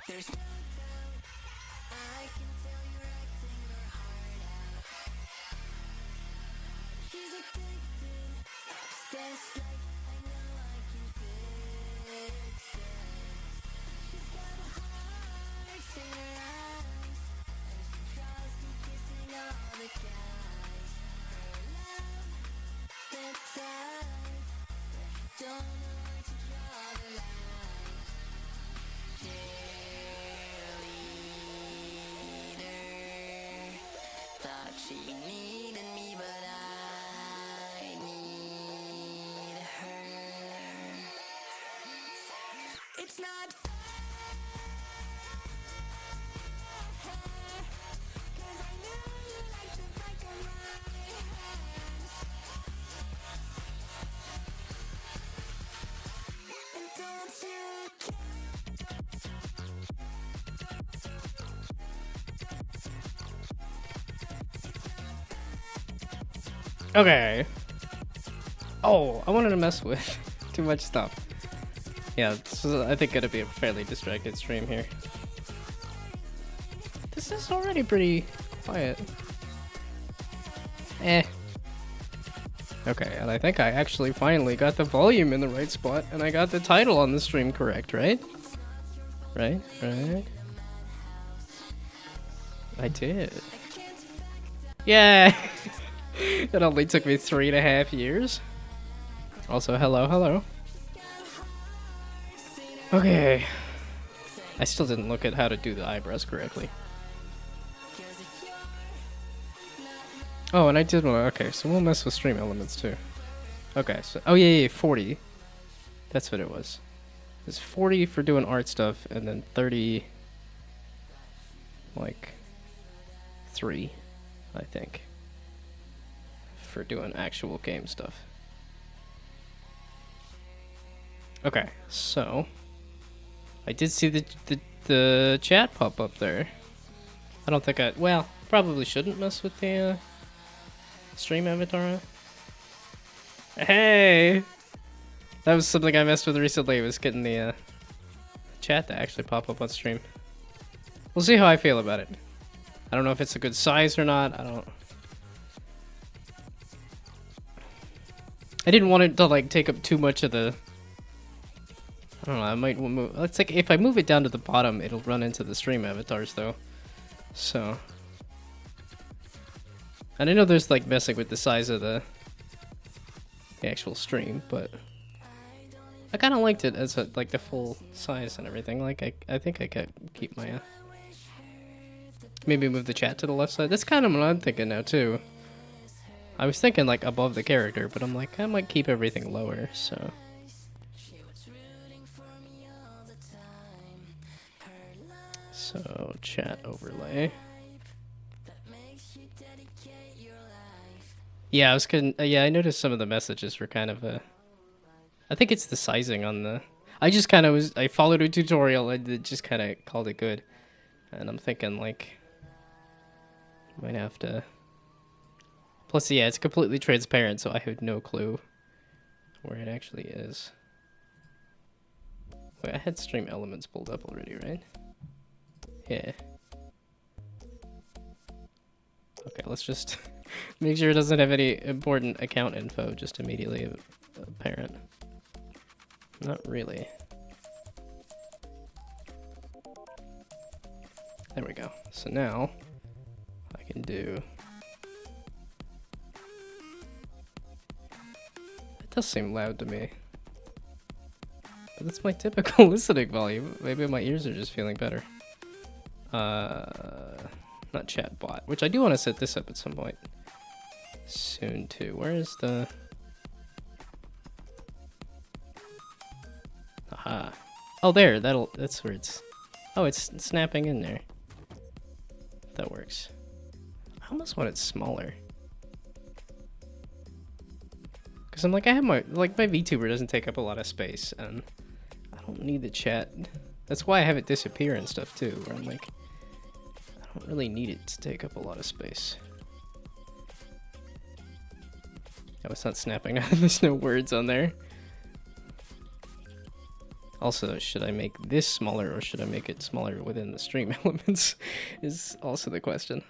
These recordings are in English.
There's no doubt, I can tell you're acting your heart out. She's addicted, obsessed, like I know I can fix it. She's got a heart in her eyes, and she tries to kissing all the guys. Her love, that type, don't know where to draw the line. Cheerleader, thought she needed me, but I need her. It's not fair, 'cause I know you like the back of my hands. And don't you care? Okay. Oh, I wanted to mess with too much stuff. Yeah, this is, I think, gonna be a fairly distracted stream here. This is already pretty quiet. Eh. Okay, and I think I actually finally got the volume in the right spot, and I got the title on the stream correct, right? Right? I did. Yeah! It only took me 3.5 years. Also, hello. Okay. I still didn't look at how to do the eyebrows correctly. Oh, and I did one. Okay, so we'll mess with stream elements too. Okay, so oh yeah, 40. That's what it was. It's 40 for doing art stuff, and then 30, like 3, I think, for doing actual game stuff. Okay, so I did see the chat pop up there. I don't think probably shouldn't mess with the stream avatar. Hey, that was something I messed with recently. Was getting the chat to actually pop up on stream. We'll see how I feel about it. I don't know if it's a good size or not. I didn't want it to like take up too much of the. I don't know. I might move. It's like if I move it down to the bottom, it'll run into the stream avatars though. So. And I know there's like messing with the size of the actual stream, but I kind of liked it as like the full size and everything. Like I think I could keep my maybe move the chat to the left side. That's kind of what I'm thinking now too. I was thinking like above the character, but I'm like I might keep everything lower. So. So chat overlay. Yeah, I noticed some of the messages were kind of I think it's the sizing on the. I followed a tutorial and it just kind of called it good, and I'm thinking like, might have to. Plus, yeah, it's completely transparent, so I have no clue where it actually is. Wait, I had stream elements pulled up already, right? Yeah. Okay, let's just make sure it doesn't have any important account info just immediately apparent. Not really. There we go. So now I can do. It does seem loud to me. But that's my typical listening volume. Maybe my ears are just feeling better. Not chat bot, which I do want to set this up at some point soon too. Where is the? Aha. Oh, there. That's where it's. Oh, it's snapping in there. That works. I almost want it smaller. Cause I'm like I have my VTuber doesn't take up a lot of space, and I don't need the chat. That's why I have it disappear and stuff too. Where I'm like. I don't really need it to take up a lot of space. Oh, it's not snapping. There's no words on there. Also, should I make this smaller or should I make it smaller within the stream elements is also the question.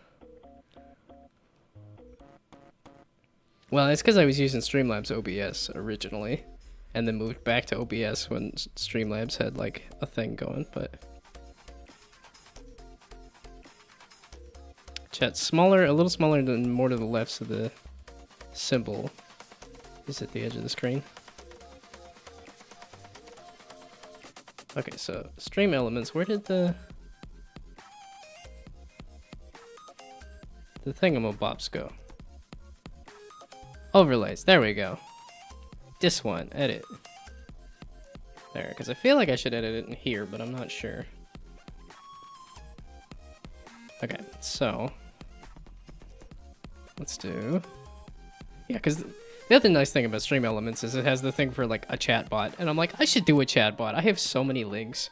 Well, it's because I was using Streamlabs OBS originally and then moved back to OBS when Streamlabs had like a thing going, but chat smaller, a little smaller than more to the left so the symbol is at the edge of the screen. Okay, so stream elements, where did the thingamabobs go? Overlays, there we go. This one, edit. There, because I feel like I should edit it in here, but I'm not sure. Okay, so let's do, yeah, because the other nice thing about Stream Elements is it has the thing for like a chat bot, and I'm like, I should do a chat bot. I have so many links,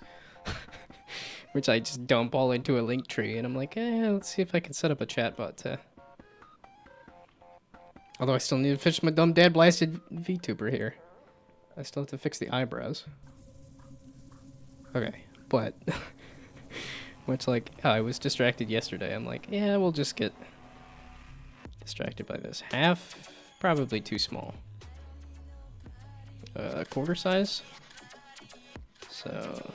which I just dump all into a link tree, and I'm like, let's see if I can set up a chat bot to. Although I still need to fix my dumb dad blasted VTuber here. I still have to fix the eyebrows. Okay, but much like how I was distracted yesterday, I'm like, yeah, we'll just get distracted by this. Half, probably too small. Quarter size. So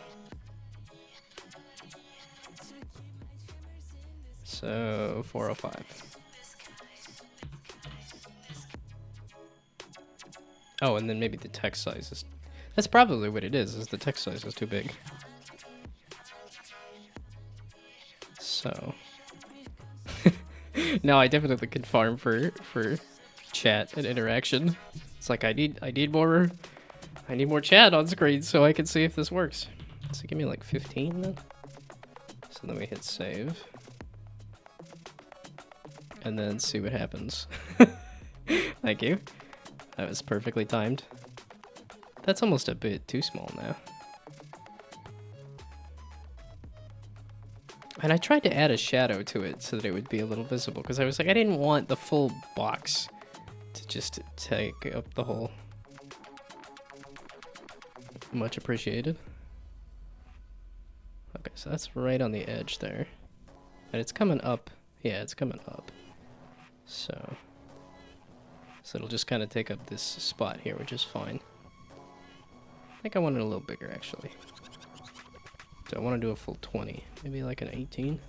405. Oh, and then maybe the text size is... That's probably what it is the text size is too big. So... No, I definitely can farm for chat and interaction. It's like I need more chat on screen so I can see if this works. So give me like 15 then. So then we hit save. And then see what happens. Thank you. That was perfectly timed. That's almost a bit too small now. And I tried to add a shadow to it so that it would be a little visible, because I was like, I didn't want the full box to just take up the whole. Much appreciated. Okay, so that's right on the edge there. And it's coming up. Yeah, it's coming up. So it'll just kind of take up this spot here, which is fine. I think I want it a little bigger, actually. So I want to do a full 20. Maybe like an 18.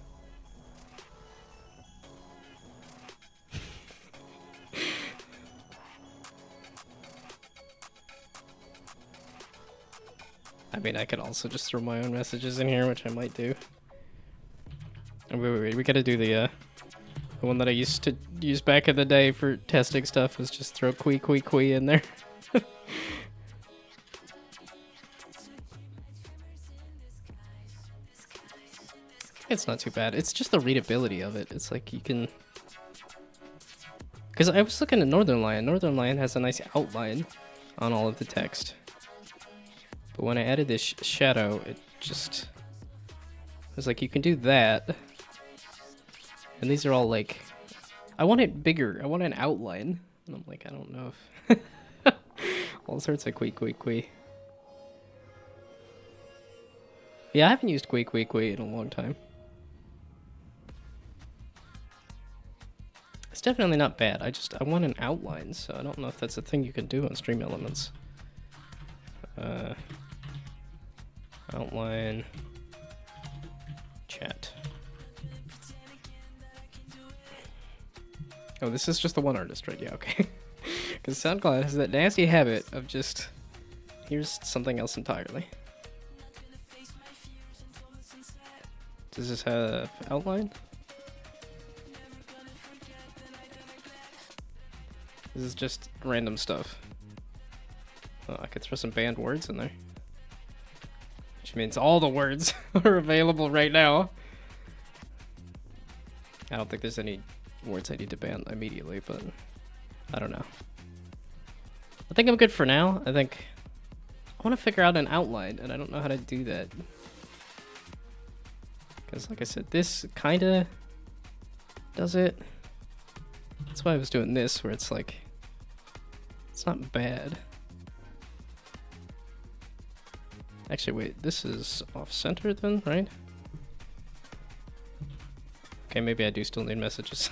I mean, I could also just throw my own messages in here, which I might do. Oh, wait, we gotta do the one that I used to use back in the day for testing stuff, was just throw qui in there. It's not too bad. It's just the readability of it. It's like you can... Because I was looking at Northern Lion. Northern Lion has a nice outline on all of the text. But when I added this shadow, it just... I was like, you can do that. And these are all like... I want it bigger. I want an outline. And I'm like, I don't know if... all sorts of qui. Yeah, I haven't used qui in a long time. It's definitely not bad. I want an outline, so I don't know if that's a thing you can do on Stream Elements. Outline chat. Oh, this is just the one artist, right? Yeah, okay. Because SoundCloud has that nasty habit of just, here's something else entirely. Does this have outline? This is just random stuff. Oh, I could throw some banned words in there. Which means all the words are available right now. I don't think there's any words I need to ban immediately, but I don't know. I think I'm good for now. I think I want to figure out an outline, and I don't know how to do that. Because like I said, this kind of does it. That's why I was doing this, where it's like, it's not bad. Actually, wait, this is off-center then, right? Okay, maybe I do still need messages.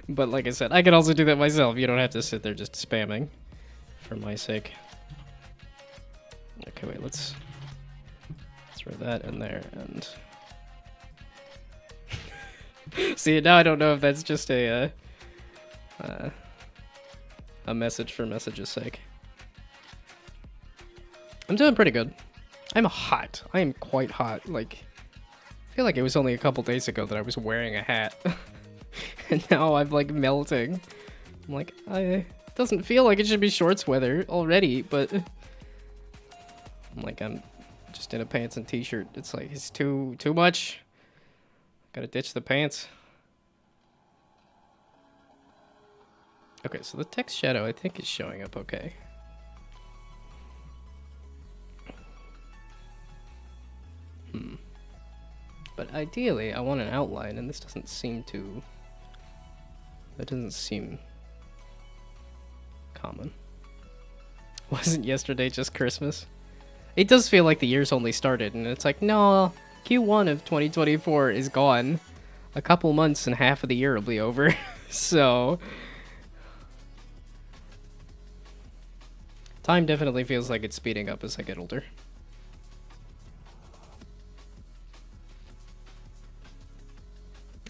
But like I said, I can also do that myself. You don't have to sit there just spamming for my sake. Okay, wait, let's throw that in there and... See, now I don't know if that's just a message for message's sake. I'm doing pretty good. I'm hot. I am quite hot. Like, I feel like it was only a couple days ago that I was wearing a hat. And now I'm like melting. I'm like, it doesn't feel like it should be shorts weather already, but I'm like, I'm just in a pants and t-shirt. It's like, it's too much. Gotta ditch the pants. Okay, so the text shadow I think is showing up okay. But ideally, I want an outline, and this doesn't seem to... That doesn't seem common. Wasn't yesterday just Christmas? It does feel like the year's only started, and it's like, no, Q1 of 2024 is gone. A couple months and half of the year will be over. So... Time definitely feels like it's speeding up as I get older.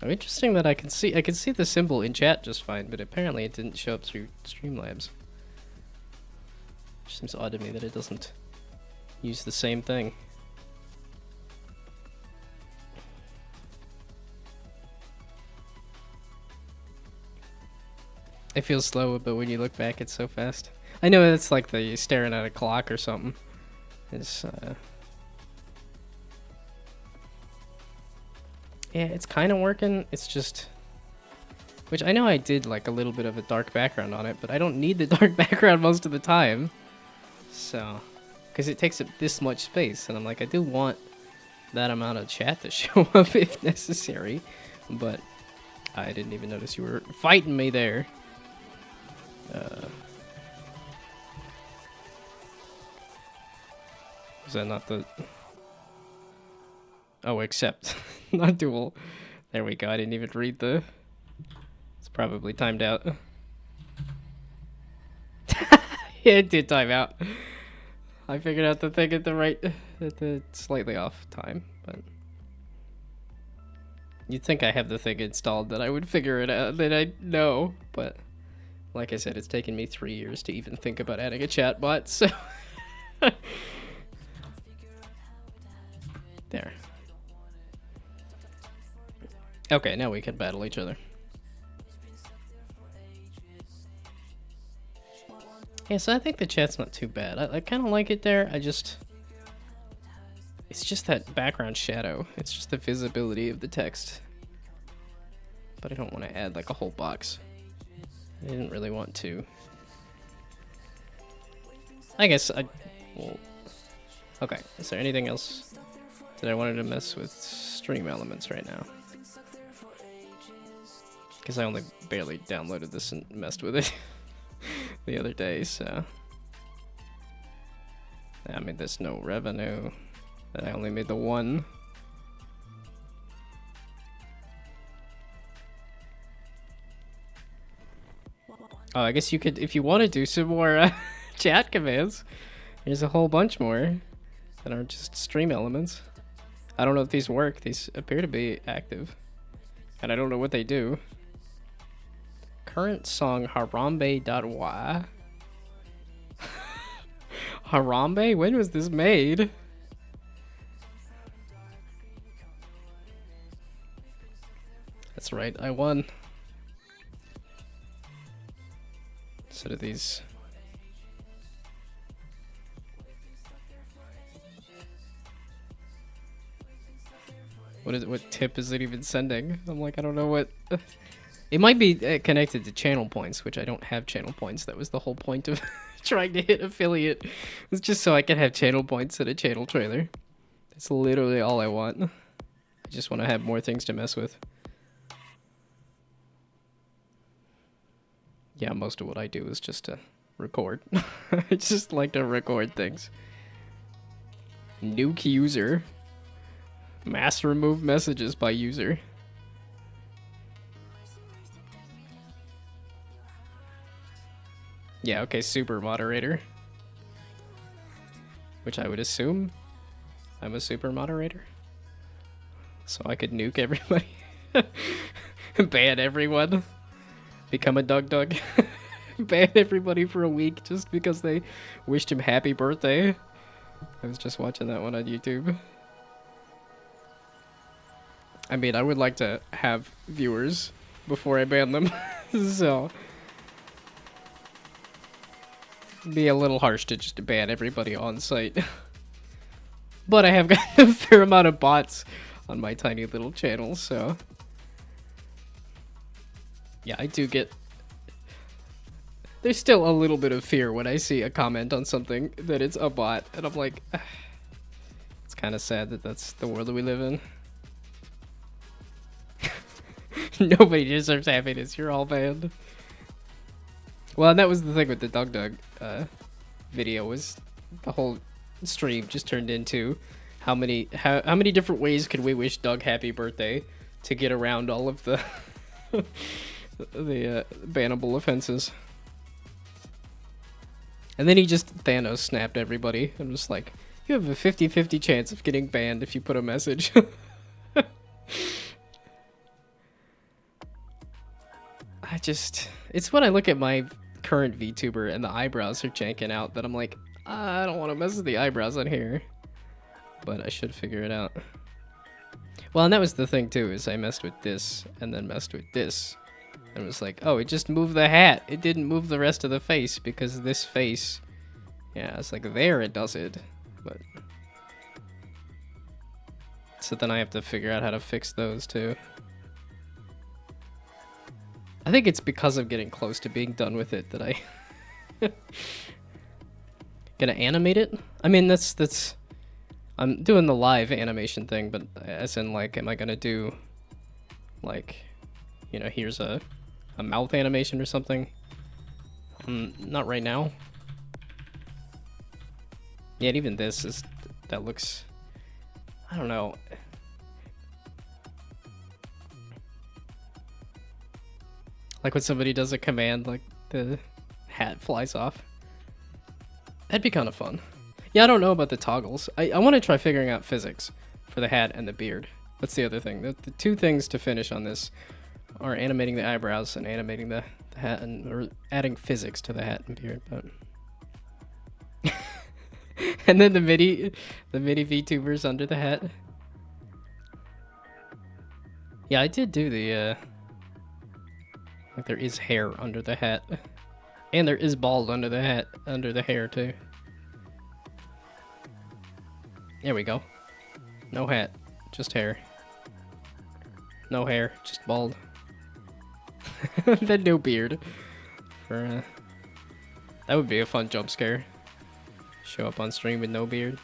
Oh, interesting that I can see the symbol in chat just fine, but apparently it didn't show up through Streamlabs. Which seems odd to me that it doesn't use the same thing. It feels slow, but when you look back, it's so fast. I know it's like the staring at a clock or something. It's yeah, it's kind of working. It's just, which I know I did like a little bit of a dark background on it, but I don't need the dark background most of the time. So, because it takes up this much space, and I'm like, I do want that amount of chat to show up if necessary, but I didn't even notice you were fighting me there. Is that not the... Oh, except. Not dual. There we go, I didn't even read the... It's probably timed out. Yeah, it did time out. I figured out the thing at the slightly off time, but... You'd think I have the thing installed that I would figure it out, that I know, but... Like I said, it's taken me 3 years to even think about adding a chat bot, so... There. Okay, now we can battle each other. Yeah, so I think the chat's not too bad. I kind of like it there. It's just that background shadow. It's just the visibility of the text. But I don't want to add like a whole box. I didn't really want to. I guess well, okay, is there anything else that I wanted to mess with stream elements right now? Because I only barely downloaded this and messed with it the other day, so... I mean, there's no revenue. I only made the one. Oh, I guess you could, if you want to do some more chat commands. There's a whole bunch more that aren't just stream elements. I don't know if these work. These appear to be active. And I don't know what they do. Current song Harambe.wa. Harambe? When was this made? That's right, I won. Instead of these. What tip is it even sending? I'm like, I don't know what. It might be connected to channel points, which I don't have channel points. That was the whole point of trying to hit affiliate. It's just so I can have channel points in a channel trailer. That's literally all I want. I just want to have more things to mess with. Yeah, most of what I do is just to record. I just like to record things. Nuke user. Mass remove messages by user. Yeah, okay, super moderator. Which I would assume I'm a super moderator. So I could nuke everybody. Ban everyone. Become a Doug. Ban everybody for a week just because they wished him happy birthday. I was just watching that one on YouTube. I mean, I would like to have viewers before I ban them. So it'd be a little harsh to just ban everybody on site. But I have got a fair amount of bots on my tiny little channel, so yeah, I do get... There's still a little bit of fear when I see a comment on something that it's a bot, and I'm like, it's kind of sad that that's the world that we live in. Nobody deserves happiness, you're all banned. Well, and that was the thing with the Doug video, was the whole stream just turned into how many different ways could we wish Doug happy birthday to get around all of the the bannable offenses. And then he just Thanos snapped everybody and was like, you have a 50-50 chance of getting banned if you put a message. It's when I look at my current VTuber and the eyebrows are janking out that I'm like, I don't want to mess with the eyebrows on here. But I should figure it out. Well, and that was the thing too, is I messed with this and then messed with this. And was like, oh, it just moved the hat. It didn't move the rest of the face because this face, yeah, it's like there it does it. But so then I have to figure out how to fix those too. I think it's because of getting close to being done with it that I gonna animate it. I mean, that's I'm doing the live animation thing, but as in like, am I gonna do like, you know, here's a mouth animation or something? Not right now. Yeah, and even this is, that looks, I don't know. Like when somebody does a command, like the hat flies off. That'd be kind of fun. Yeah, I don't know about the toggles. I want to try figuring out physics for the hat and the beard. That's the other thing. The two things to finish on this are animating the eyebrows and animating the hat, and or adding physics to the hat and beard. But and then the MIDI VTubers under the hat. Yeah, I did do the like there is hair under the hat, and there is bald under the hat, under the hair too. There we go. No hat, just hair. No hair, just bald. Then no beard. For that would be a fun jump scare. Show up on stream with no beard.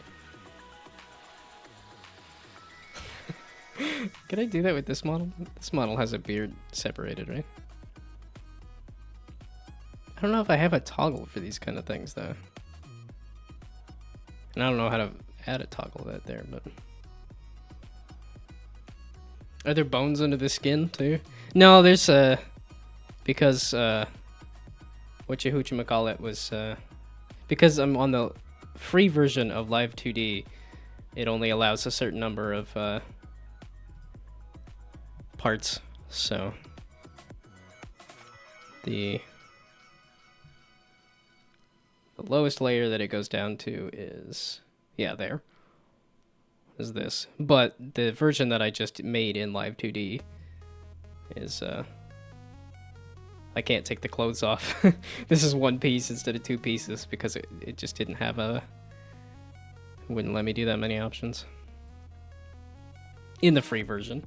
Can I do that with this model? This model has a beard separated, right? I don't know if I have a toggle for these kind of things though. And I don't know how to add a toggle that there, but are there bones under the skin too? No, there's because whatchamacallit was because I'm on the free version of Live 2D, it only allows a certain number of parts, so the lowest layer that it goes down to is, yeah, there is this. But the version that I just made in Live 2D is I can't take the clothes off. This is one piece instead of two pieces because it just didn't have a, wouldn't let me do that many options in the free version,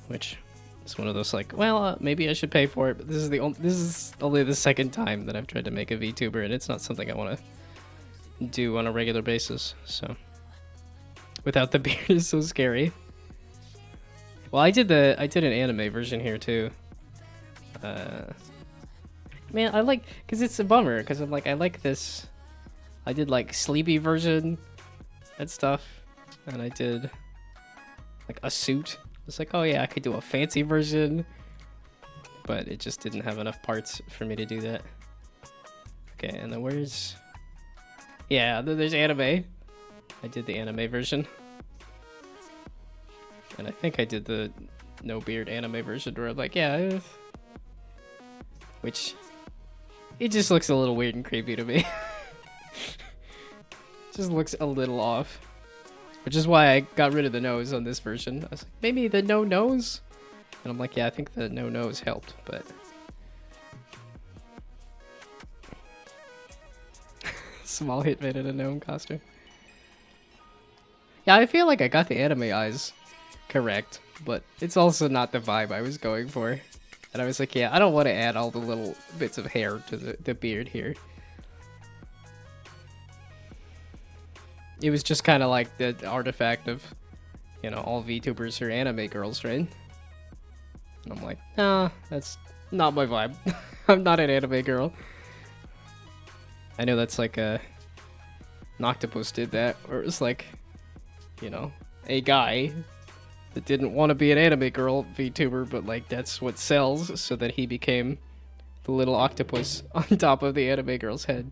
which is one of those like, well, maybe I should pay for it, but this is only the second time that I've tried to make a VTuber, and it's not something I want to do on a regular basis. So without the beard is so scary. Well, I did an anime version here too. Man, I like, because it's a bummer, because I'm like, I like this. I did like sleepy version, and stuff, and I did like a suit. It's like, oh yeah, I could do a fancy version, but it just didn't have enough parts for me to do that. Okay, and then where's... Yeah, then there's anime. I did the anime version. And I think I did the no beard anime version where I'm like, yeah, which it just looks a little weird and creepy to me. Just looks a little off. Which is why I got rid of the nose on this version. I was like, maybe the no nose? And I'm like, yeah, I think the no nose helped, but... Small Hitman in a gnome costume. Yeah, I feel like I got the anime eyes correct, but it's also not the vibe I was going for. And I was like, yeah, I don't want to add all the little bits of hair to the beard here. It was just kind of like the artifact of, you know, all VTubers are anime girls, right? And I'm like, nah, that's not my vibe. I'm not an anime girl. I know that's like a... Noctopus did that, where it was like, you know, a guy that didn't want to be an anime girl VTuber, but like that's what sells, so that he became the little octopus on top of the anime girl's head.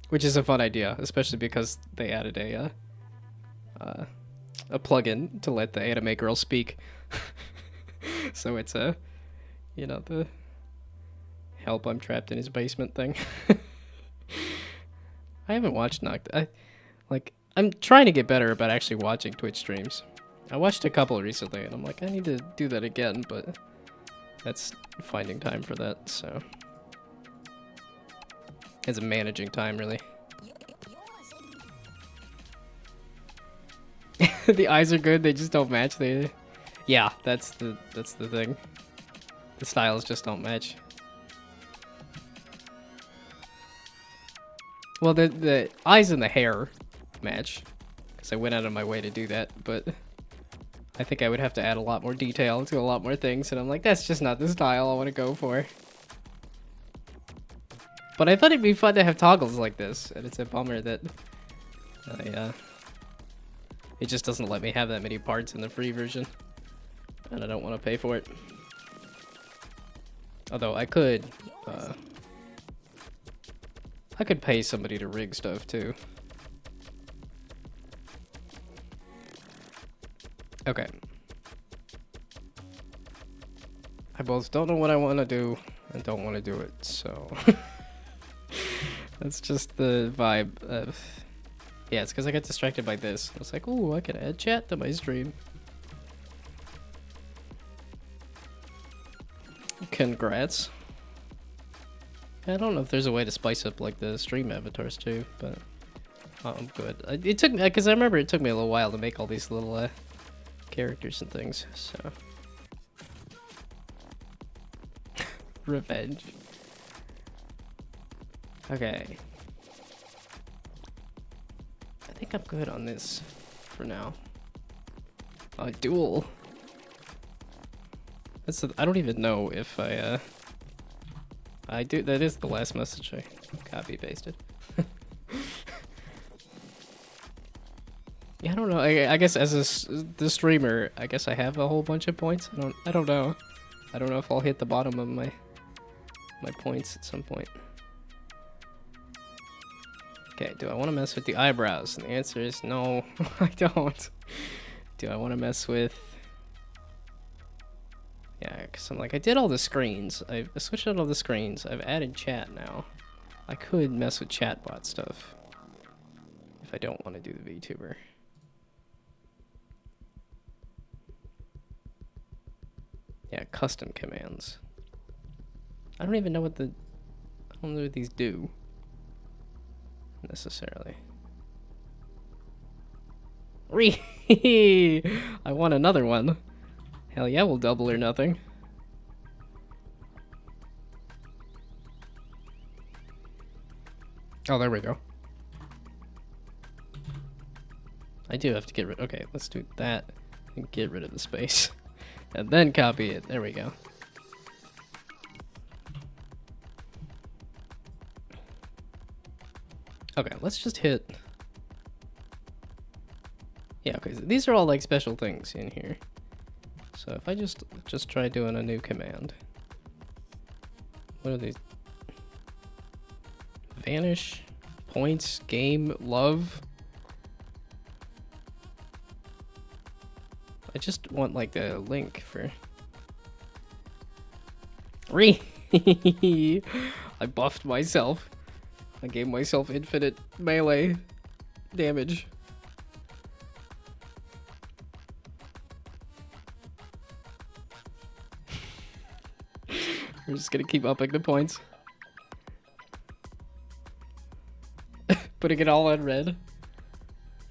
Which is a fun idea, especially because they added a plugin to let the anime girl speak. So it's a, you know, the help I'm trapped in his basement thing. I haven't watched I'm trying to get better about actually watching Twitch streams. I watched a couple recently and I'm like, I need to do that again, but that's finding time for that, so. It's managing time, really. The eyes are good, they just don't match. Yeah, that's the thing. The styles just don't match. Well, the eyes and the hair match, because I went out of my way to do that, but I think I would have to add a lot more detail to a lot more things, and I'm like, that's just not the style I want to go for. But I thought it'd be fun to have toggles like this, and it's a bummer that it just doesn't let me have that many parts in the free version, and I don't want to pay for it. Although I could pay somebody to rig stuff too. Okay. I both don't know what I want to do and don't want to do it, so that's just the vibe of... Yeah, it's because I got distracted by this. I was like, ooh, I can add chat to my stream. Congrats. I don't know if there's a way to spice up like the stream avatars too, but I'm good. It took me, because I remember it took me a little while to make all these little characters and things, so. Revenge. Okay. I think I'm good on this for now. Duel. I don't even know if I do. That is the last message I copy pasted. Yeah, I don't know. I guess as the streamer, I guess I have a whole bunch of points. I don't know. I don't know if I'll hit the bottom of my points at some point. Okay, do I want to mess with the eyebrows? And the answer is no, I don't. Do I want to mess with... Yeah, because I'm like, I did all the screens. I switched out all the screens. I've added chat now. I could mess with chatbot stuff if I don't want to do the VTuber. Yeah, custom commands. I don't even know what I don't know what these do necessarily. I want another one. Hell yeah, we'll double or nothing. Oh, there we go. I do have to get rid... Okay, let's do that and get rid of the space. And then copy it. There we go. Okay, let's just hit. Yeah, okay, so these are all like special things in here. So if I just try doing a new command. What are these? Vanish, points, game, love. I just want like a link for. I buffed myself. I gave myself infinite melee damage. We're just gonna keep upping the points. Putting it all on red.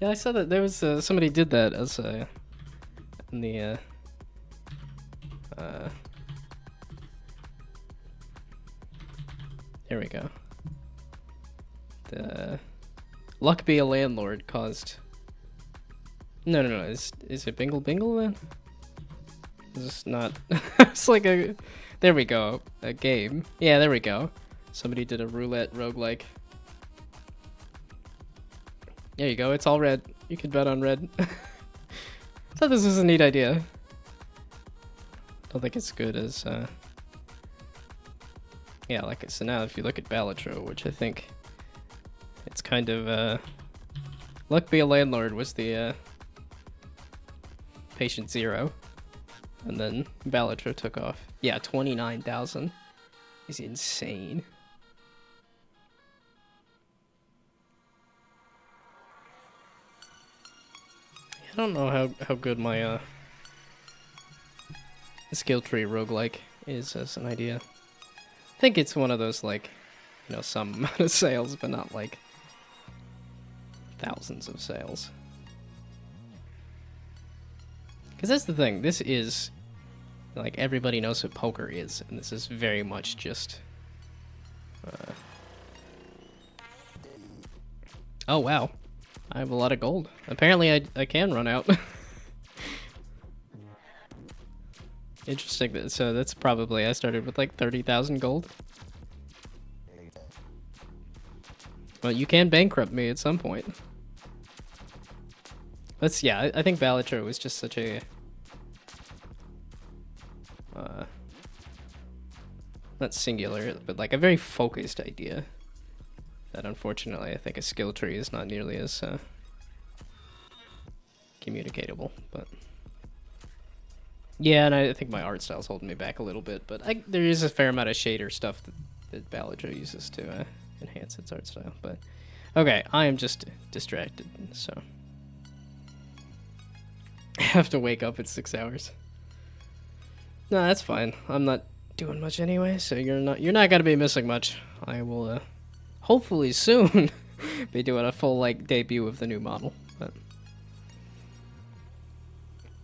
Yeah, I saw that there was somebody did that as in the there we go. The Luck Be a Landlord caused. No. Is it Bingle Bingle then? Is this not? It's like a. There we go. A game. Yeah, there we go. Somebody did a roulette roguelike. There you go. It's all red. You can bet on red. I thought this was a neat idea. Don't think it's good as. Yeah, like so now if you look at Balatro, which I think it's kind of Luck Be a Landlord was the patient zero, and then Balatro took off. Yeah, 29,000 is insane. I don't know how good my skill tree roguelike is as an idea. I think it's one of those, like, you know, some amount of sales, but not like thousands of sales. Because that's the thing, this is, like, everybody knows what poker is, and this is very much just... Oh, wow. I have a lot of gold. Apparently I can run out. Interesting. So that's probably, I started with like 30,000 gold. Well, you can bankrupt me at some point. Yeah, I think Balatro was just such a... not singular, but like a very focused idea. That unfortunately I think a skill tree is not nearly as communicatable, but... Yeah, and I think my art style's holding me back a little bit, but there is a fair amount of shader stuff that Balatro uses to enhance its art style. But okay, I am just distracted, so I have to wake up in 6 hours. No, that's fine. I'm not doing much anyway, so you're not gonna be missing much. I will hopefully soon be doing a full like debut of the new model. But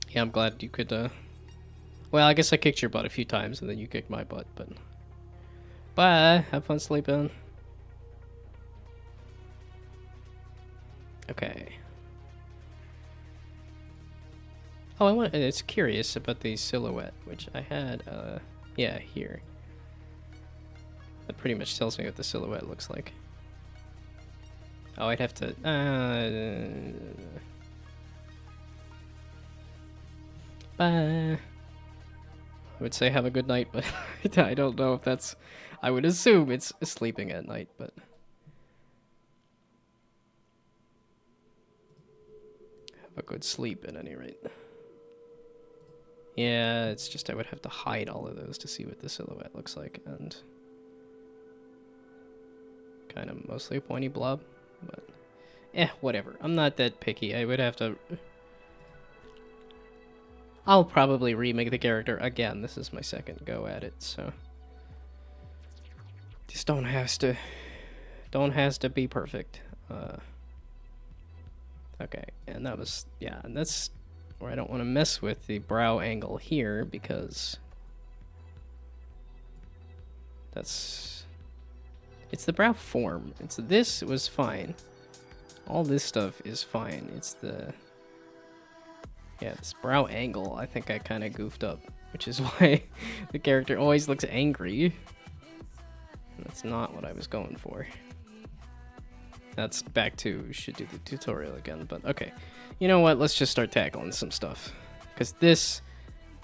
yeah, I'm glad you could. Well, I guess I kicked your butt a few times, and then you kicked my butt, but... Bye! Have fun sleeping. Okay. Oh, it's curious about the silhouette, which I had, yeah, here. That pretty much tells me what the silhouette looks like. Oh, I'd have to, bye! I would say have a good night, but I don't know if that's... I would assume it's sleeping at night, but... Have a good sleep at any rate. Yeah, it's just I would have to hide all of those to see what the silhouette looks like, and... Kind of mostly a pointy blob, but... whatever. I'm not that picky. I would have to... I'll probably remake the character again. This is my second go at it, so just don't has to be perfect. Okay, and that was and that's where I don't want to mess with the brow angle here because it's the brow form. This was fine. All this stuff is fine. It's the this brow angle, I think I kind of goofed up, which is why the character always looks angry. That's not what I was going for. That's back to should do the tutorial again, but okay. You know what? Let's just start tackling some stuff. Because this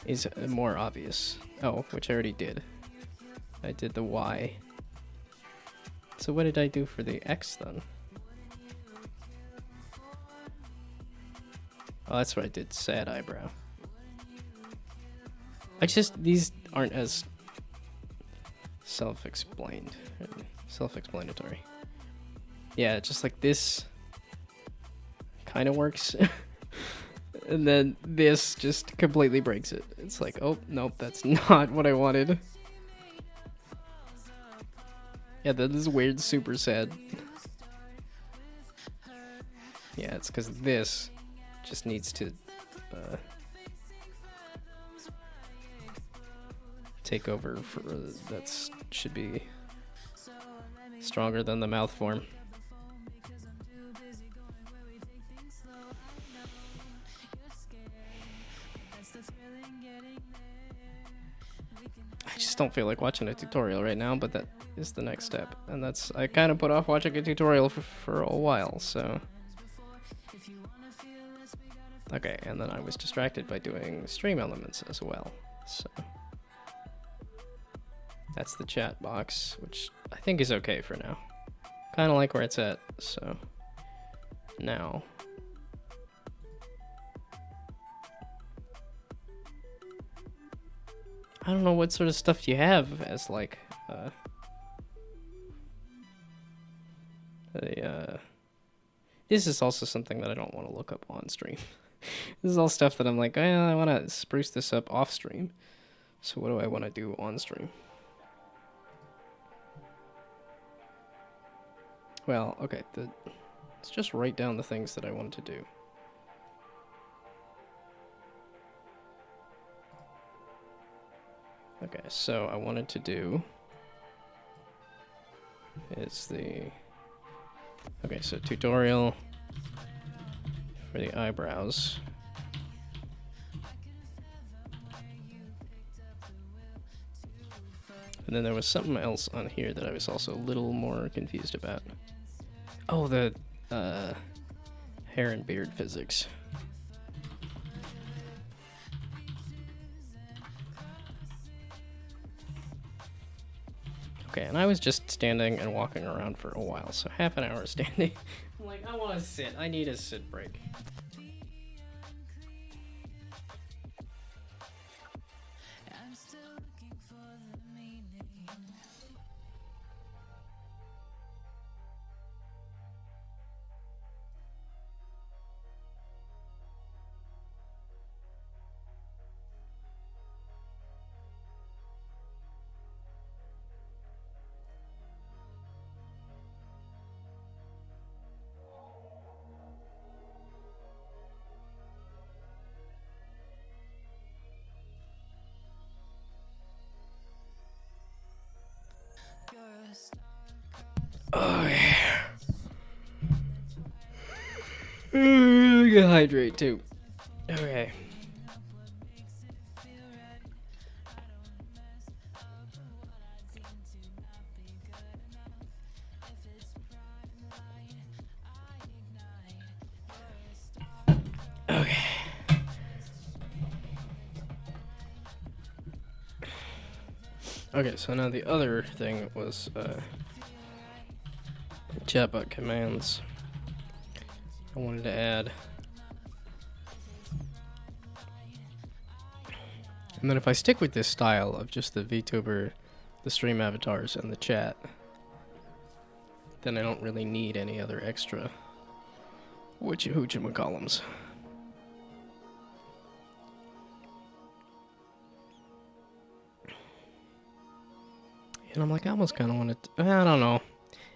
is more obvious. Oh, which I already did. I did the Y. So what did I do for the X then? Oh, that's what I did. Sad eyebrow. These aren't as self-explained. Self-explanatory. Yeah, just like this kind of works. And then this just completely breaks it. It's like, oh, nope, that's not what I wanted. Yeah, that is weird, super sad. Yeah, it's because this just needs to take over for that should be stronger than the mouth form. I just don't feel like watching a tutorial right now, but that is the next step, and that's I kind of put off watching a tutorial for a while, so okay. And then I was distracted by doing stream elements as well, so that's the chat box, which I think is okay for now. Kind of like where it's at, so now I don't know what sort of stuff you have as like this is also something that I don't want to look up on stream. This is all stuff that I'm like, I want to spruce this up off stream. So what do I want to do on stream? Well, okay, let's just write down the things that I want to do. Okay, so I wanted to do is the okay, so tutorial for the eyebrows. And then there was something else on here that I was also a little more confused about. Oh, the hair and beard physics. Okay, and I was just standing and walking around for a while, so half an hour standing. I'm like, I want to sit. I need a sit break. Oh, yeah. Gotta hydrate too. Okay. Okay. Okay, so now the other thing was chatbot commands. I wanted to add. And then if I stick with this style of just the VTuber, the stream avatars, and the chat, then I don't really need any other extra whatchamacallums. And I'm like, I almost kind of want to, I don't know.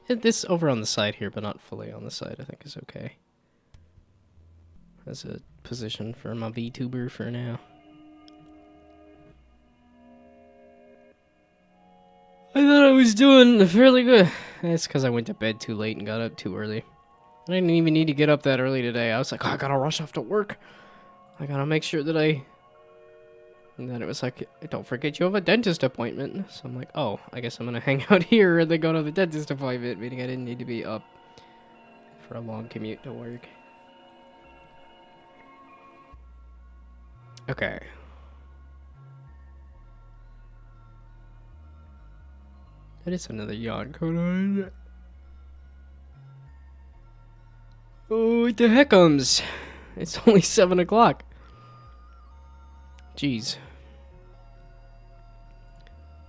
This over on the side here, but not fully on the side, I think is okay. As a position for my VTuber for now. I thought I was doing fairly good. It's because I went to bed too late and got up too early. I didn't even need to get up that early today. I was like, oh, I gotta rush off to work. I gotta make sure that And then it was like, don't forget you have a dentist appointment. So I'm like, oh, I guess I'm gonna hang out here and then go to the dentist appointment, meaning I didn't need to be up for a long commute to work. Okay. That is another yawn going on. Oh, what the heckums? It's only 7 o'clock. Jeez.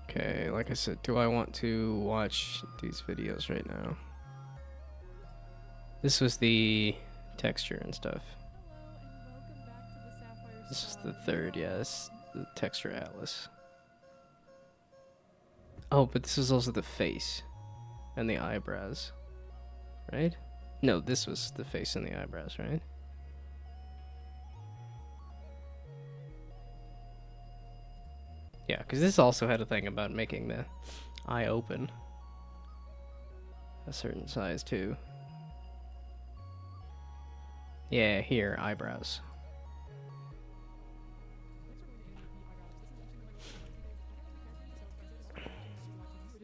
Okay, like I said, do I want to watch these videos right now? This was the texture and stuff. This is the third, yes, the texture atlas. Oh, but this is also the face and the eyebrows, right? No, this was the face and the eyebrows, right? Yeah, because this also had a thing about making the eye open a certain size too. Yeah, here, eyebrows.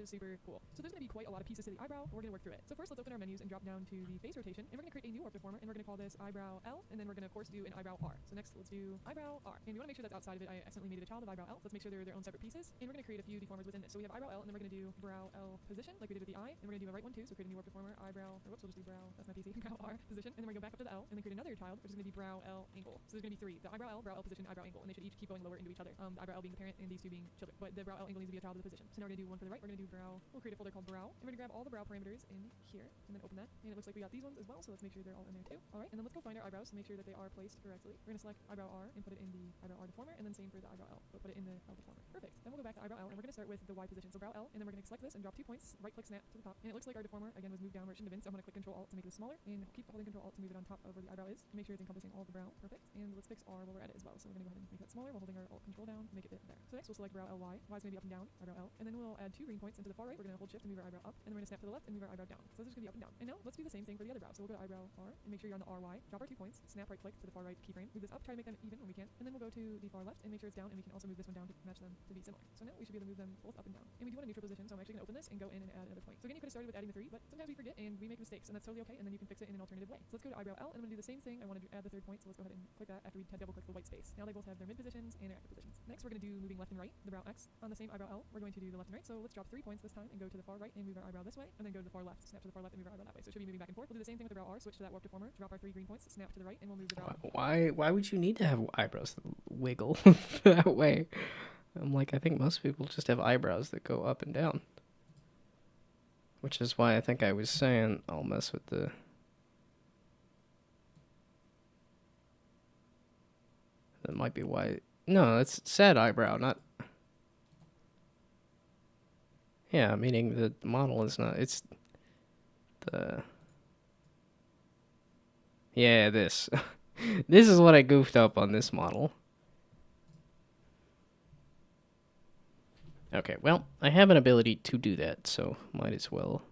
Super cool. So there's going to be quite a lot of pieces to the eyebrow. We're going to work through it. So first, let's open our menus and drop down to the face rotation, and we're going to create a new warp deformer, and we're going to call this eyebrow L, and then we're going to of course do an eyebrow R. So next, let's do eyebrow R, and we want to make sure that's outside of it. I accidentally made it a child of eyebrow L. So let's make sure they're their own separate pieces, and we're going to create a few deformers within this. So we have eyebrow L, and then we're going to do brow L position, like we did with the eye, and we're going to do a right one too. So create a new warp deformer, eyebrow, or whoops, we'll just do brow. That's not PC. Brow R position, and then we're going to go back up to the L, and then create another child, which is going to be brow L angle. So there's going to be three: the eyebrow L position, eyebrow angle, and they should each keep going lower into each other. The eyebrow L being the parent, and these two being children. But the brow L angle needs to be a child of the position. So now we're going to do one for the right. We're going to do brow. We'll create a folder called brow, and we're going to grab all the brow parameters in here, and then open that. And it looks like we got these ones as well, so let's make sure they're all in there too. All right, and then let's go find our eyebrows to make sure that they are placed correctly. We're going to select eyebrow R and put it in the eyebrow R deformer, and then same for the eyebrow L, but put it in the L deformer. Perfect. Then we'll go back to eyebrow L, and we're going to start with the Y position. So brow L, and then we're going to select this and drop 2 points, right click snap to the top. And it looks like our deformer again was moved down where it shouldn't have been, so I'm going to click Control Alt to make this smaller, and keep holding Control Alt to move it on top of where the eyebrow is to make sure it's encompassing all the brow. Perfect. And let's fix R while we're at it as well. So we're going to go ahead and make that smaller while holding our Alt Control down to make it fit there. So next we'll select brow L Y. Y is going to be up and down, eyebrow L, and then we'll add 2 green points into the far right. We're going to hold shift and move our eyebrow up, and then we're going to snap to the left and move our eyebrow down. So this is going to be up and down. And now let's do the same thing for the other brow. So we'll go to eyebrow R and make sure you're on the RY. Drop our 2 points, snap right click to the far right keyframe, move this up, try to make them even when we can, and then we'll go to the far left and make sure it's down, and we can also move this one down to match them to be similar. So now we should be able to move them both up and down. And we do want a neutral position, so I'm actually going to open this and go in and add another point. So again, you could have started with adding the 3, but sometimes we forget and we make mistakes, and that's totally okay, and then you can fix it in an alternative way. So let's go to eyebrow L, and I'm going to do the same thing. I want to add the 3rd point, so let's go ahead and click that after we double click the white space. Now they both have their mid positions and their active positions. Next, we're going to do moving left and right, the brow X. On the same eyebrow L, we're going to do the left and right, so let's drop 3 points this time and go to the far right and move our eyebrow this way, and then go to the far left, snap to the far left and move our eyebrow that way. So it should be moving back and forth. We'll do the same thing with the brow R, switch to that warp deformer, drop our 3 green points, snap to the right, and we'll move the brow. Why would you need to have eyebrows that wiggle that way? I'm like, I think most people just have eyebrows that go up and down. Which is why I think I was saying I'll mess with the... That might be why... No, it's sad eyebrow, not... Yeah, meaning the model is not... It's the... Yeah, this. This is what I goofed up on this model. Okay, well, I have an ability to do that, so might as well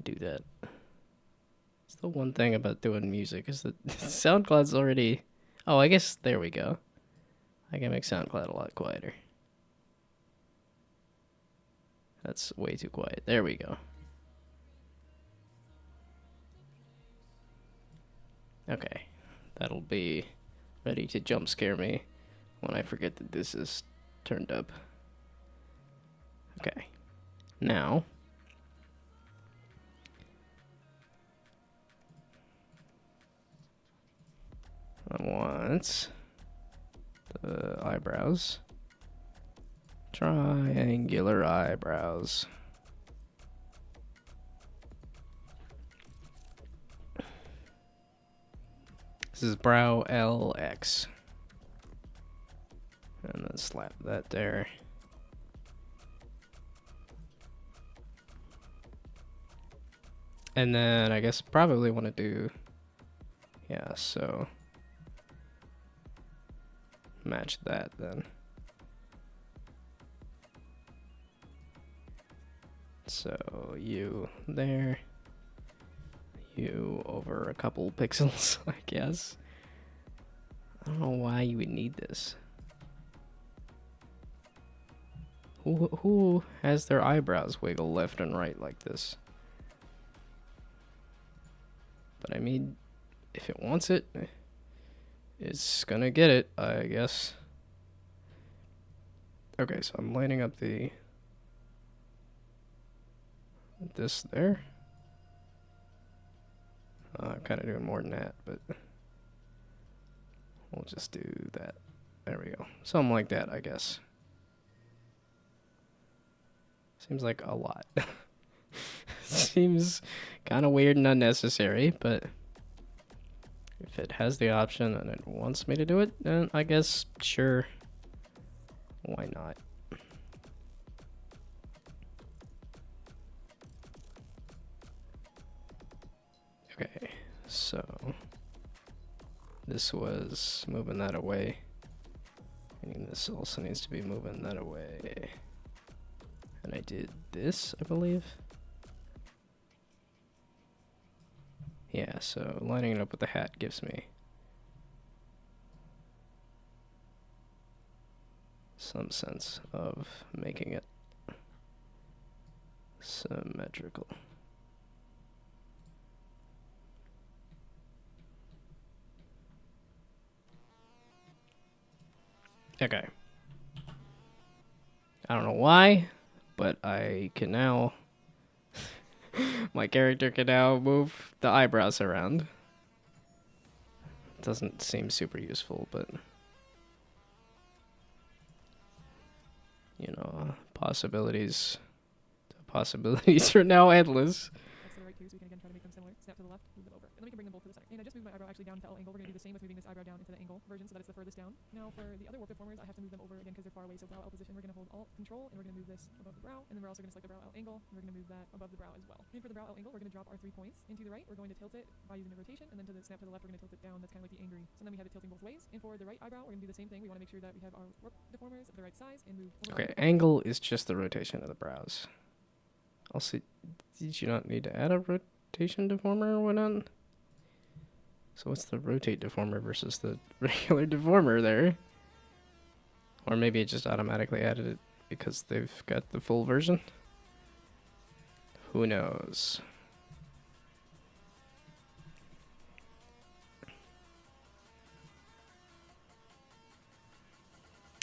do that. It's the one thing about doing music, is that SoundCloud's already... Oh, I guess there we go. I can make SoundCloud a lot quieter. That's way too quiet. There we go. Okay, that'll be ready to jump scare me when I forget that this is turned up. Okay, now I want the eyebrows, triangular eyebrows. This is brow LX. And then slap that there. And then I guess probably want to do, yeah, so match that then. So you there. You over a couple pixels, I guess. I don't know why you would need this. Who has their eyebrows wiggle left and right like this? But I mean, if it wants it, it's gonna get it, I guess. Okay, so I'm lining up this there. I'm kind of doing more than that, but we'll just do that. There we go. Something like that, I guess. Seems like a lot. Seems kind of weird and unnecessary, but if it has the option and it wants me to do it, then I guess, sure. Why not? Okay, so this was moving that away. Meaning this also needs to be moving that away. And I did this, I believe. Yeah, so lining it up with the hat gives me some sense of making it symmetrical. Okay. I don't know why, but I can now... my character can now move the eyebrows around. Doesn't seem super useful, but... you know, possibilities are now endless. Next to the right too, so we can again try to make them similar. Snap to the left, move them over. And then we can bring them both to the center. And I just moved my eyebrow actually down to L angle. We're going to do the same with moving this eyebrow down into the angle version, so that it's the furthest down. Now for the other warp deformers, I have to move them over again because they're far away, so brow L position. We're going to hold Alt Control, and we're going to move this above the brow, and then we're also going to select the brow L angle, and we're going to move that above the brow as well. And for the brow L angle, we're going to drop our 3 points. And to the right, we're going to tilt it by using the rotation, and then to the snap to the left, we're going to tilt it down. That's kind of like the angry. So then we have it tilting both ways. And for the right eyebrow, we're going to do the same thing. We want to make sure that we have our warp deformers at the right size and move over. Okay, angle is just the rotation of the brows. Also, did you not need to add a rotation deformer or whatnot? So what's the rotate deformer versus the regular deformer there? Or maybe it just automatically added it because they've got the full version? Who knows?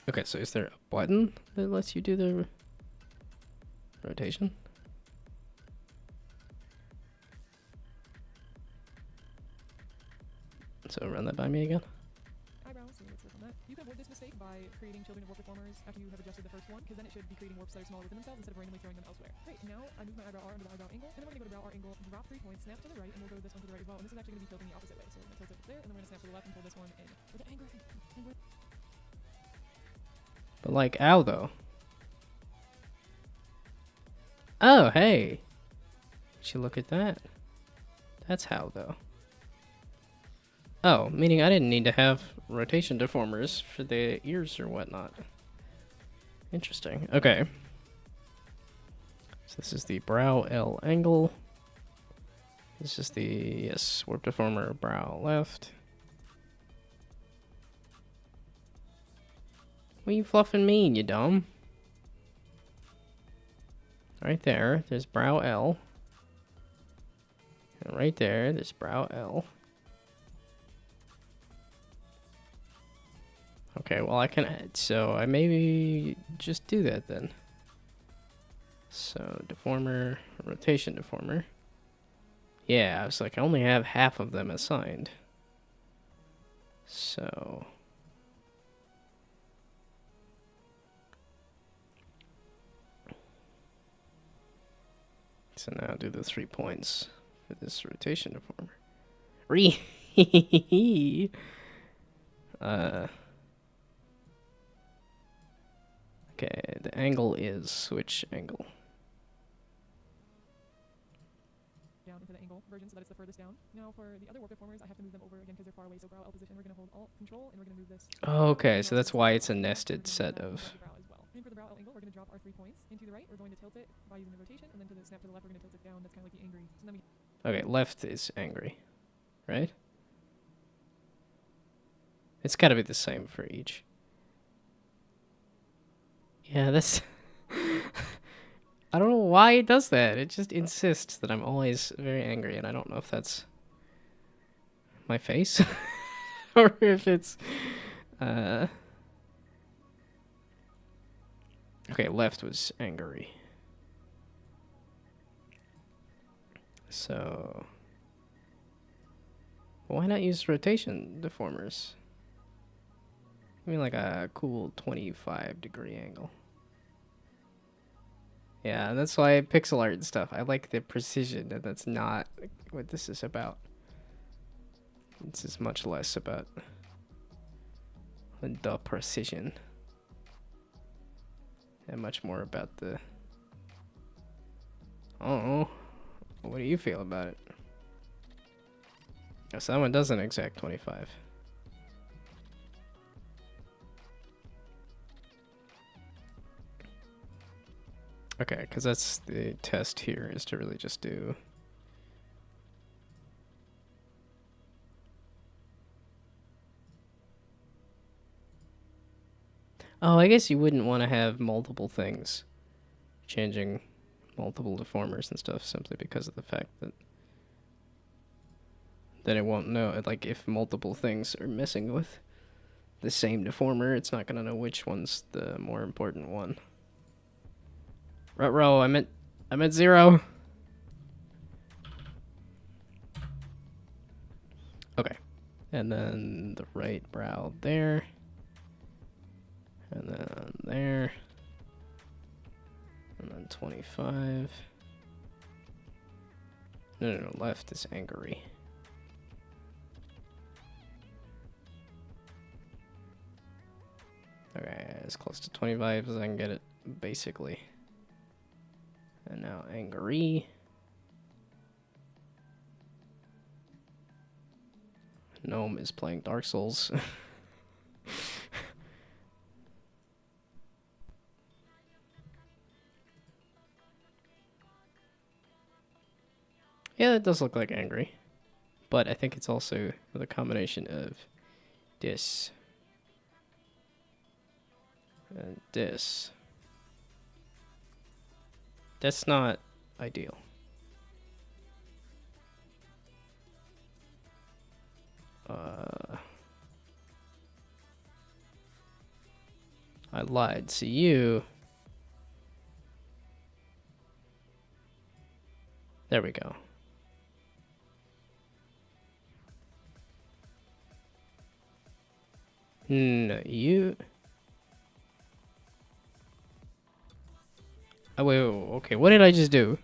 Okay, so is there a button that lets you do the rotation? So run that by me again. Eyebrows, so let's work on that. You can avoid this mistake by creating children of warp deformers after you have adjusted the first one, because then it should be creating warps that are smaller within themselves instead of randomly throwing them elsewhere. Great, now I move my eyebrow R under the eyebrow angle, and then we're going to go to brow R angle, drop 3 points, snap to the right, and we'll go to this one to the right as well. And this is actually going to be tilting the opposite way, so we're going to tilt it there, and then we're going to snap to the left and pull this one in. With the angle. But like, ow though. Oh, hey. Would you look at that? That's how though. Oh, meaning I didn't need to have rotation deformers for the ears or whatnot. Interesting. Okay. So this is the brow L angle. This is the, yes, warp deformer brow left. What you fluffing mean, you dumb? Right there, there's brow L. And right there's brow L. Okay, well I can add, so I maybe just do that then. So deformer, rotation deformer. Yeah, I was like, I only have half of them assigned. So now do the 3 points for this rotation deformer. Okay, the angle is switch angle. Down into the angle version so that it's the furthest down. Now for the other warp deformers, I have to move them over again because they're far away. So brow L position, we're going to hold Alt Control, and we're going to move this. Okay, so that's why it's a nested set of... And for the brow L angle, we're going to drop our 3 points. And to the right, we're going to tilt it by using the rotation, and then to the snap to the left, we're going to tilt it down. That's kind of like the angry. So then we... Okay, left is angry, right? It's got to be the same for each. Yeah, that's... I don't know why it does that. It just insists that I'm always very angry, and I don't know if that's my face or if it's okay, left was angry. So why not use rotation deformers? I mean, like a cool 25-degree angle. Yeah, that's why pixel art and stuff. I like the precision, and that's not what this is about. This is much less about the precision and much more about the... Oh, what do you feel about it? Oh, so that one doesn't exact 25. Okay, because that's the test here, is to really just do... Oh, I guess you wouldn't want to have multiple things changing multiple deformers and stuff simply because of the fact that then it won't know. Like, if multiple things are messing with the same deformer, it's not going to know which one's the more important one. Ruh-roh, I meant 0. Okay. And then the right brow there. And then there. And then 25. No, left is angry. Okay, as close to 25 as I can get it, basically. And now angry. Gnome is playing Dark Souls. Yeah, it does look like angry. But I think it's also with a combination of this and this. That's not ideal. I lied. See you. There we go. No, you. Oh, wait, okay. What did I just do?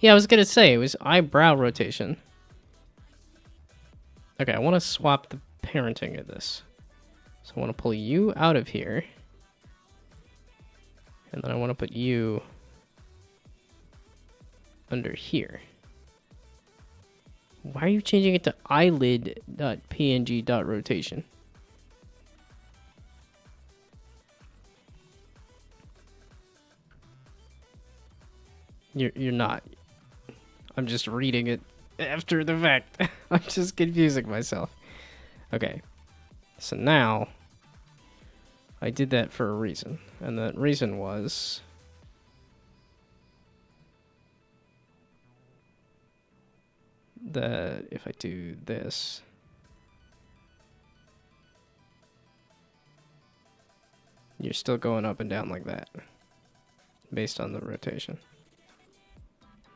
Yeah, I was gonna say it was eyebrow rotation. Okay, I want to swap the parenting of this. So I want to pull you out of here. And then I want to put you under here. Why are you changing it to eyelid.png.rotation? You're not. I'm just reading it after the fact. I'm just confusing myself. Okay. So now I did that for a reason. And that reason was that if I do this, you're still going up and down like that based on the rotation.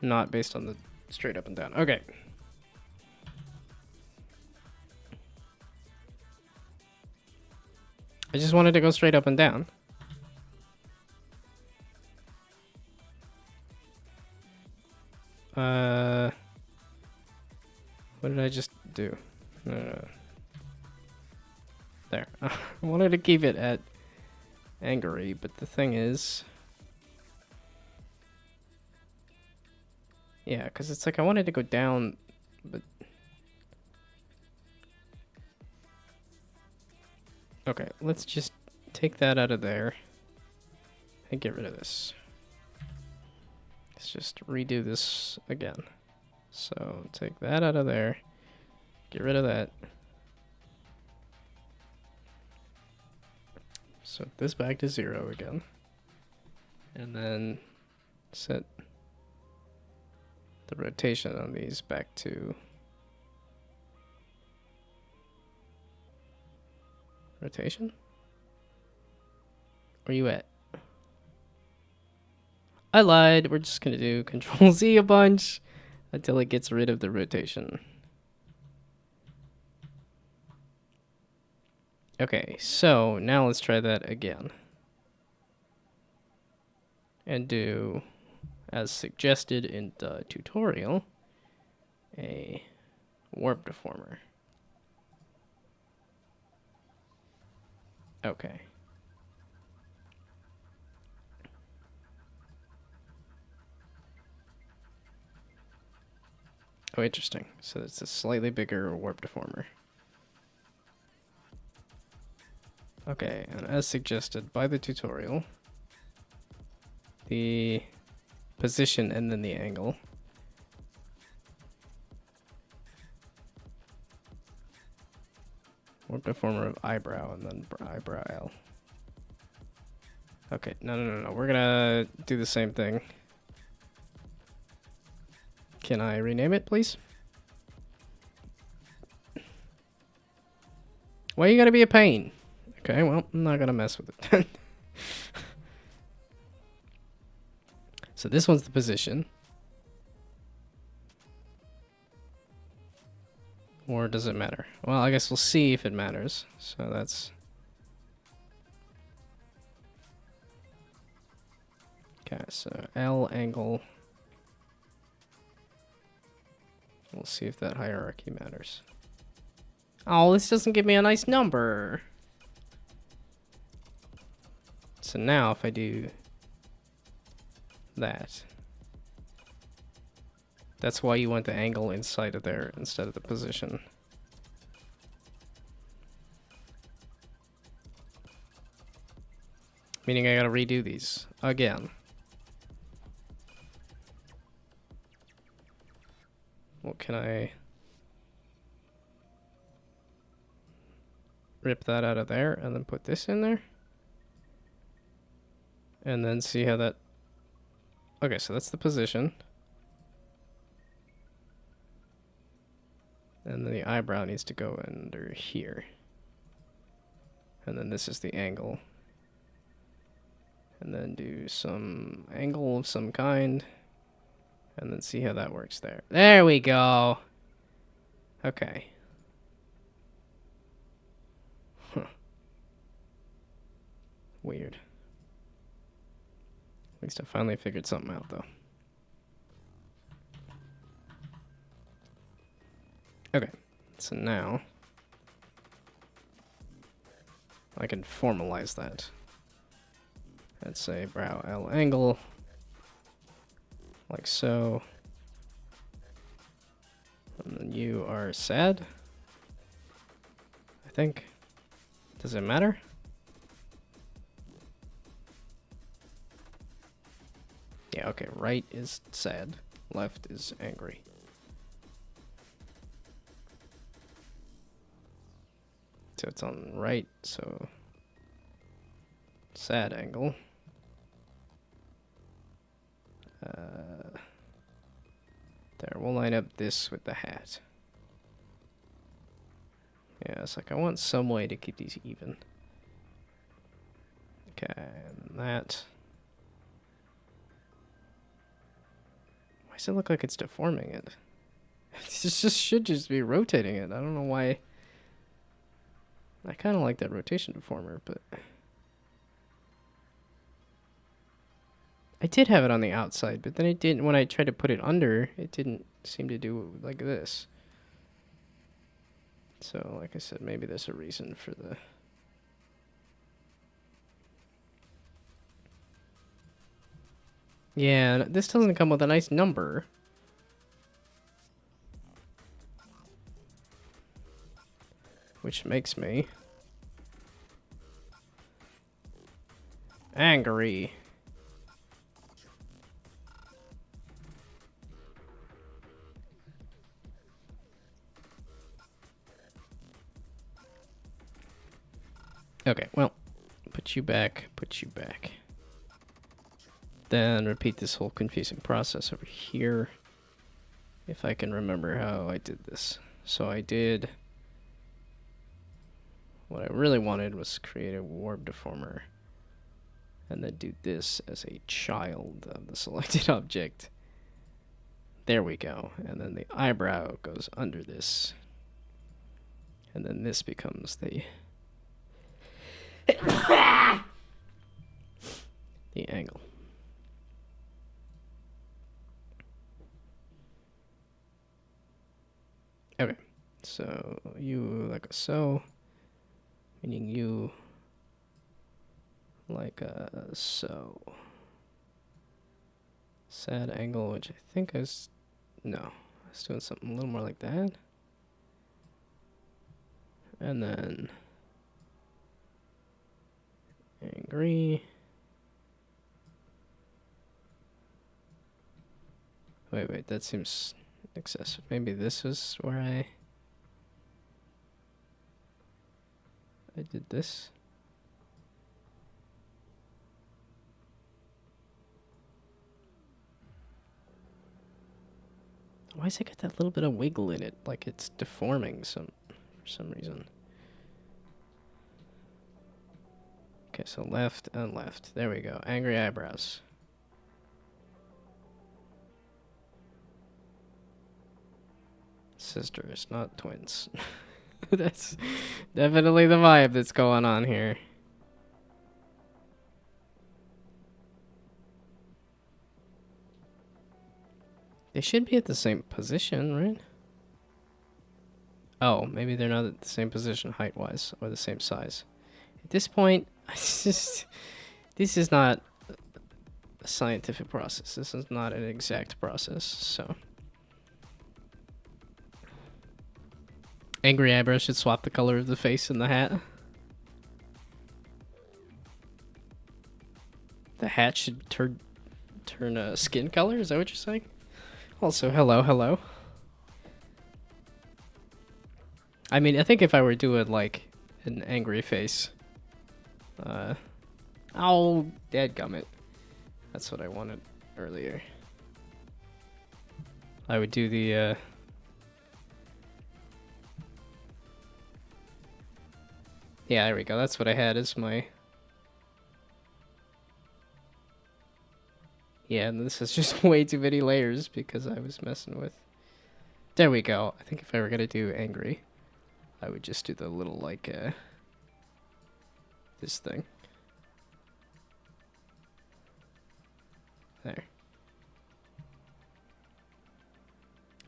Not based on the straight up and down. Okay. I just wanted to go straight up and down. What did I just do? No. There. I wanted to keep it at angry, but the thing is... Yeah, because it's like I wanted to go down, but... Okay, let's just take that out of there and get rid of this. Let's just redo this again. So take that out of there, get rid of that. Set this back to 0 again. And then set the rotation on these back to Rotation? Where you at? I lied. We're just gonna do Control Z a bunch until it gets rid of the rotation. Okay, so now let's try that again. And do, as suggested in the tutorial, a warp deformer. Okay. Oh, interesting. So it's a slightly bigger warp deformer. Okay, and as suggested by the tutorial, the position and then the angle. Warp deformer of eyebrow and then eyebrow L. Okay, no. We're gonna do the same thing. Can I rename it, please? Why you gotta be a pain? Okay, well, I'm not gonna mess with it. So this one's the position. Or does it matter? Well, I guess we'll see if it matters. So that's... Okay, so L angle. We'll see if that hierarchy matters. Oh, this doesn't give me a nice number. So now if I do that, that's why you want the angle inside of there instead of the position. Meaning I gotta redo these again. Well, can I rip that out of there and then put this in there? And then see how that... Okay, so that's the position. And then the eyebrow needs to go under here. And then this is the angle. And then do some angle of some kind. And then see how that works there. There we go! Okay. Huh. Weird. At least I finally figured something out, though. Okay, so now I can formalize that. Let's say brow L angle, like so. And then you are sad, I think. Does it matter? Yeah, okay, right is sad, left is angry. So it's on right, so sad angle. There, we'll line up this with the hat. Yeah, it's like I want some way to keep these even. Okay, and that. Why does it look like it's deforming it? This just should just be rotating it. I don't know why. I kind of like that rotation deformer, but I did have it on the outside, but then it didn't. When I tried to put it under, it didn't seem to do it like this. So, like I said, maybe there's a reason for the... Yeah, this doesn't come with a nice number. Which makes me angry. Okay, well, put you back, put you back. Then repeat this whole confusing process over here. If I can remember how I did this. So I did what I really wanted was create a warp deformer. And then do this as a child of the selected object. There we go. And then the eyebrow goes under this. And then this becomes the angle. Okay. So you like a so, meaning you like a so. Sad angle, which I think I was, no, I was doing something a little more like that. And then angry. Wait, that seems excessive. Maybe this is where I did this. Why has it got that little bit of wiggle in it? Like it's deforming for some reason. Okay, so left and left. There we go. Angry eyebrows. Sisters, not twins. That's definitely the vibe that's going on here. They should be at the same position, right? Oh, maybe they're not at the same position height-wise or the same size. At this point, this is not a scientific process. This is not an exact process, so. Angry eyebrows should swap the color of the face and the hat. The hat should turn skin color? Is that what you're saying? Also, hello. I mean, I think if I were doing, like, an angry face... oh, dadgummit. That's what I wanted earlier. I would do the, yeah, there we go. That's what I had as my... Yeah, and this is just way too many layers because I was messing with... There we go. I think if I were gonna do angry, I would just do the little, like, this thing. There.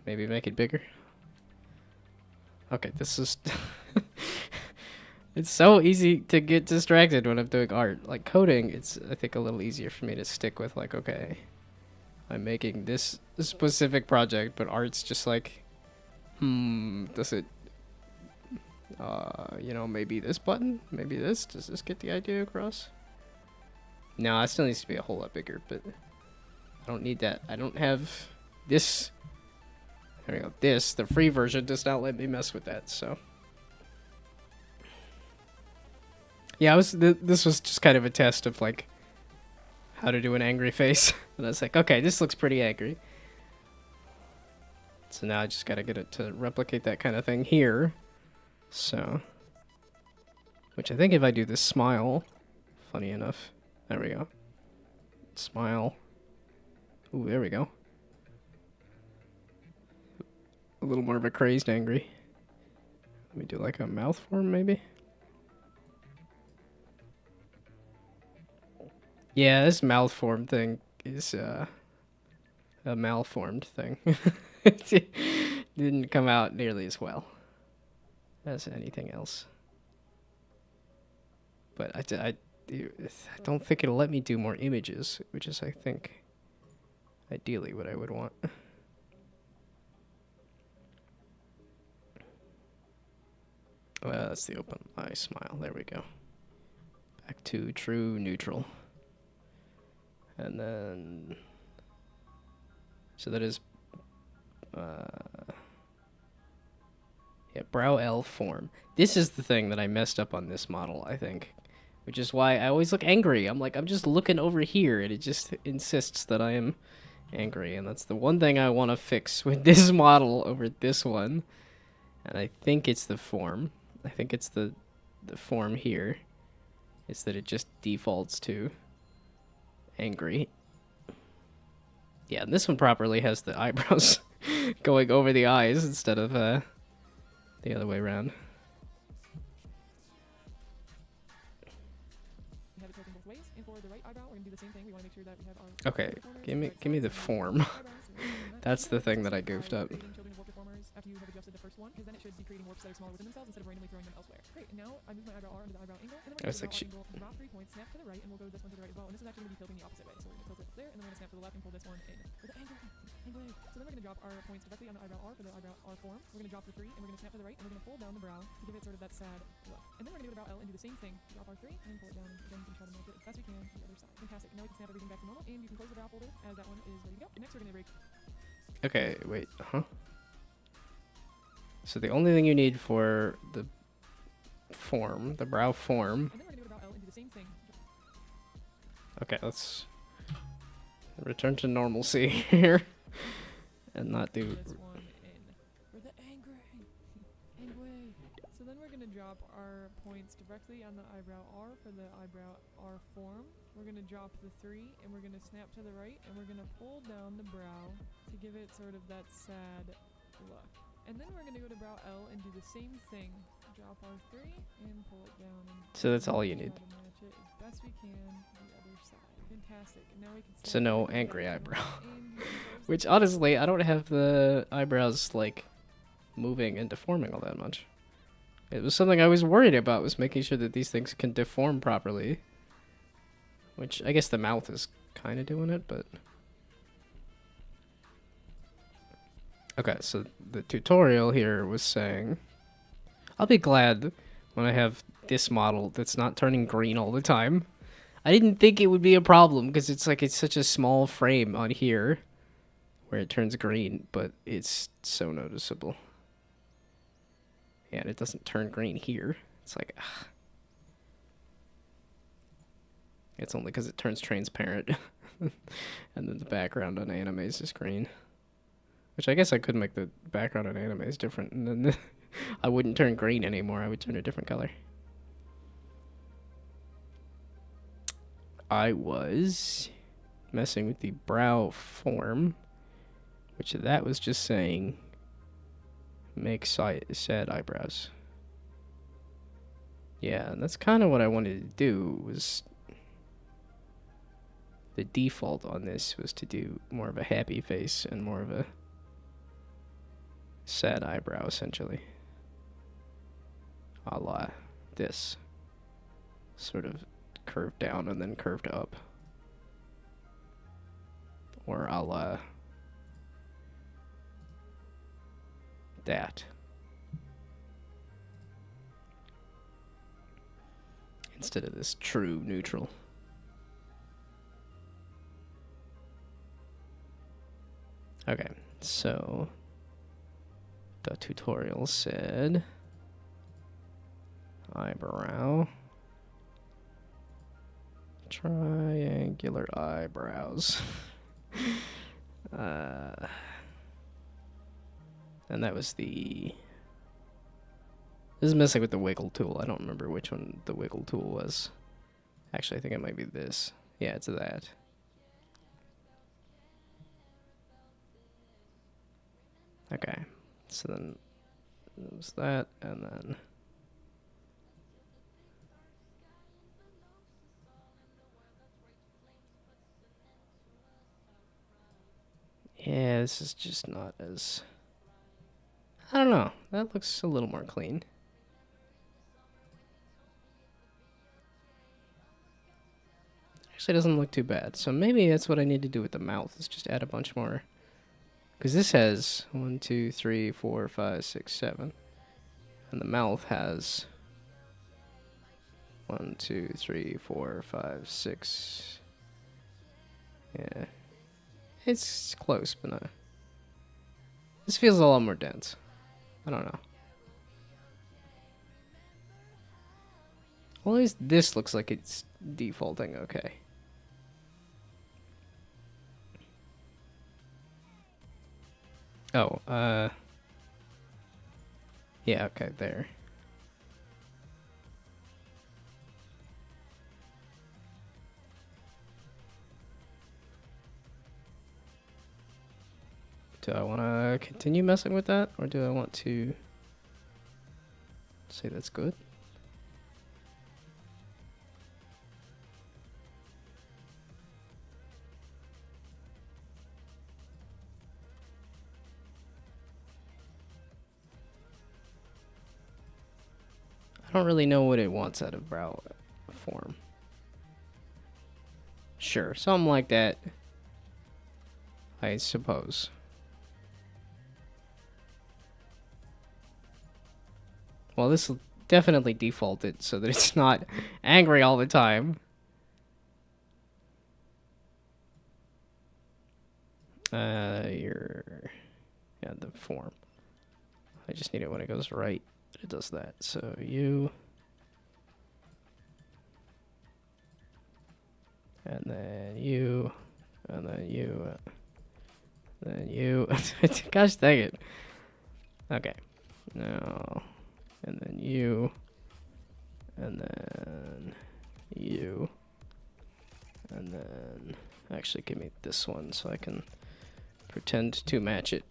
Maybe make it bigger. Okay, this is... It's so easy to get distracted when I'm doing art. Like coding, it's, I think, a little easier for me to stick with, like, okay, I'm making this specific project, but art's just like, does it, you know, maybe this button? Maybe this? Does this get the idea across? No, it still needs to be a whole lot bigger, but I don't need that. I don't have this. There we go. This, the free version, does not let me mess with that, so. Yeah, this was just kind of a test of, like, how to do an angry face. And I was like, okay, this looks pretty angry. So now I just gotta get it to replicate that kind of thing here. So. Which I think if I do this smile, funny enough. There we go. Smile. Ooh, there we go. A little more of a crazed angry. Let me do like a mouth form, maybe? Yeah, this malformed thing is a malformed thing. It didn't come out nearly as well as anything else. But I don't think it'll let me do more images, which is, I think, ideally what I would want. Well, that's the open eye smile. There we go. Back to true neutral. And then, so that is, yeah, brow L form. This is the thing that I messed up on this model, I think, which is why I always look angry. I'm like, I'm just looking over here, and it just insists that I am angry, and that's the one thing I want to fix with this model over this one. And I think it's the form. I think it's the the form here is that it just defaults to angry. Yeah, and this one properly has the eyebrows going over the eyes instead of the other way around. We have it tilting both ways. And for the right eyebrow, we're gonna do the same thing. We want to make sure that we have our Okay, performers give me correct give me the size. form. Eyebrows, so we're gonna do that. That's the thing that I By goofed up. creating children of warp deformers after you have adjusted the first one, because then it should be creating warps that are smaller within themselves instead of randomly throwing them elsewhere. Great. And now I move my eyebrow R under the eyebrow angle, and then we're I was going like, to eyebrow angle, drop 3 points, snap to the right, and we'll go this one to the right as well. And this is actually going to be tilting the opposite way. So we're going to tilt it there, and then we're going to snap to the left and pull this one in. With the angle. So then we're going to drop our points directly on the eyebrow R for the eyebrow R form. We're going to drop the 3, and we're going to snap to the right, and we're going to pull down the brow to give it sort of that sad look. And then we're going to go to brow L and do the same thing. Drop our 3 and pull it down, and again, you can try to match it as best you can to the other side. Fantastic. Now we can snap everything back to normal, and you can close the brow folder as that one is ready to go. Next, we're going to break. Okay, wait, huh? So the only thing you need for the form, the brow form. And then we're going to go to brow L and do the same thing. Okay, let's return to normalcy here and not do. This one in for the angry. Angry. So then we're gonna drop our points directly on the eyebrow R for the eyebrow R form. We're gonna drop the 3 and we're gonna snap to the right and we're gonna pull down the brow to give it sort of that sad look. And then we're gonna go to brow L and do the same thing. Drop our 3 and pull it down. And So that's all you try need. to match it as best we can to the other side. Fantastic. And now we can So snap no everything angry back to eyebrow. normal, and you can close the Which brow. honestly, I don't have the eyebrows like moving and deforming all that much. It was something I was worried about, was making sure that these things can deform properly. Which I guess the mouth is kind of doing it, but okay. So the tutorial here was saying, I'll be glad when I have this model that's not turning green all the time. I didn't think it would be a problem because it's like it's such a small frame on here where it turns green, but it's so noticeable. Yeah, and it doesn't turn green here. It's like, ugh. It's only because it turns transparent. And then the background on animes is green. Which I guess I could make the background on animes different, and then I wouldn't turn green anymore. I would turn a different color. I was messing with the brow form, which that was just saying make sad eyebrows. Yeah, and that's kind of what I wanted to do. Was the default on this was to do more of a happy face and more of a sad eyebrow, essentially. A la this. Sort of curved down and then curved up. Or a la that. Instead of this true neutral. Okay, so the tutorial said eyebrow, triangular eyebrows. And that was the. This is messing with the wiggle tool. I don't remember which one the wiggle tool was. Actually, I think it might be this. Yeah, it's that. Okay, so then it was that, and then yeah, this is just not as, I don't know, that looks a little more clean. Actually doesn't look too bad, so maybe that's what I need to do with the mouth, is just add a bunch more. Because this has 1, 2, 3, 4, 5, 6, 7. And the mouth has 1, 2, 3, 4, 5, 6. Yeah. It's close, but not. This feels a lot more dense. I don't know. Well, at least this looks like it's defaulting okay. Oh, yeah, okay, there. Do I want to continue messing with that, or do I want to say that's good? I don't really know what it wants out of brow form. Sure, something like that, I suppose. Well, this will definitely default it so that it's not angry all the time. Yeah, the form. I just need it when it goes right. It does that. So you, and then you, and then you, then you. Gosh dang it. Okay. No. And then you, and then you, and then actually give me this one so I can pretend to match it.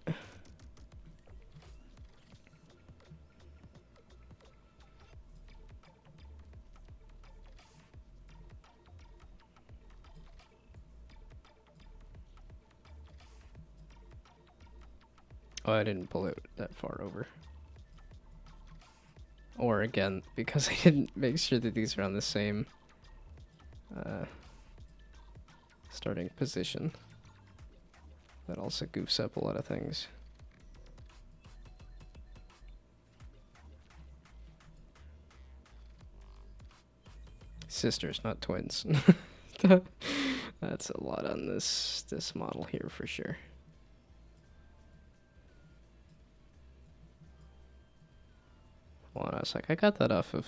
Oh, I didn't pull it that far over. Or again, because I didn't make sure that these are on the same starting position. That also goofs up a lot of things. Sisters, not twins. That's a lot on this model here for sure. Hold on, I was like, I got that off of...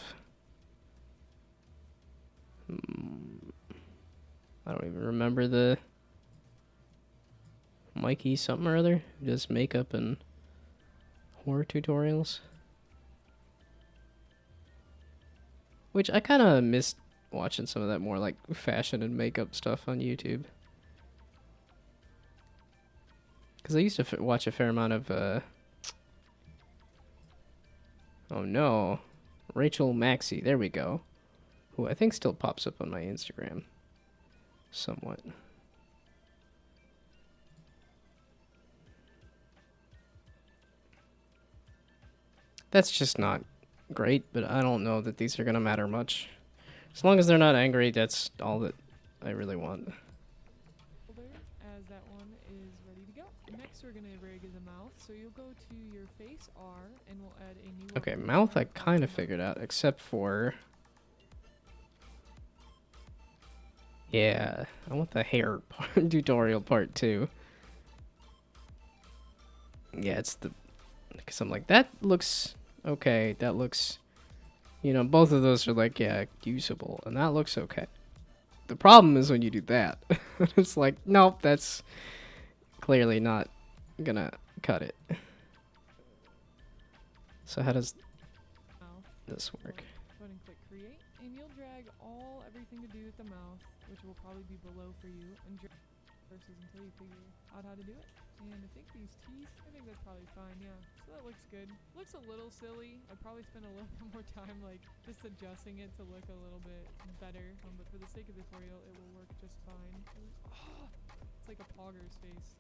I don't even remember the... Mikey something or other, who does makeup and horror tutorials. Which I kind of missed watching some of that more like fashion and makeup stuff on YouTube. Because I used to watch a fair amount of, oh no, Rachel Maxey, there we go. Who I think still pops up on my Instagram. Somewhat. That's just not great, but I don't know that these are going to matter much. As long as they're not angry, that's all that I really want. Folder, as that one is ready to go. Next, we're gonna rig the mouth. So you'll go to your face R, and we'll add a new. Okay, mouth I kind of figured out, except for... Yeah, I want the hair tutorial part too. Yeah, it's the... Because I'm like, that looks okay, that looks... You know, both of those are like, yeah, usable, and that looks okay. The problem is when you do that. It's like, nope, that's clearly not gonna cut it. So how does Mouth. this work? Go ahead and click create, and you'll drag everything to do with the mouth, which will probably be below for you, and drag versus until you figure out how to do it. And I think these teeth, I think that's probably fine, yeah. So that looks good. Looks a little silly. I'd probably spend a little bit more time like just adjusting it to look a little bit better. But for the sake of the tutorial, it will work just fine. Oh, it's like a pogger's face.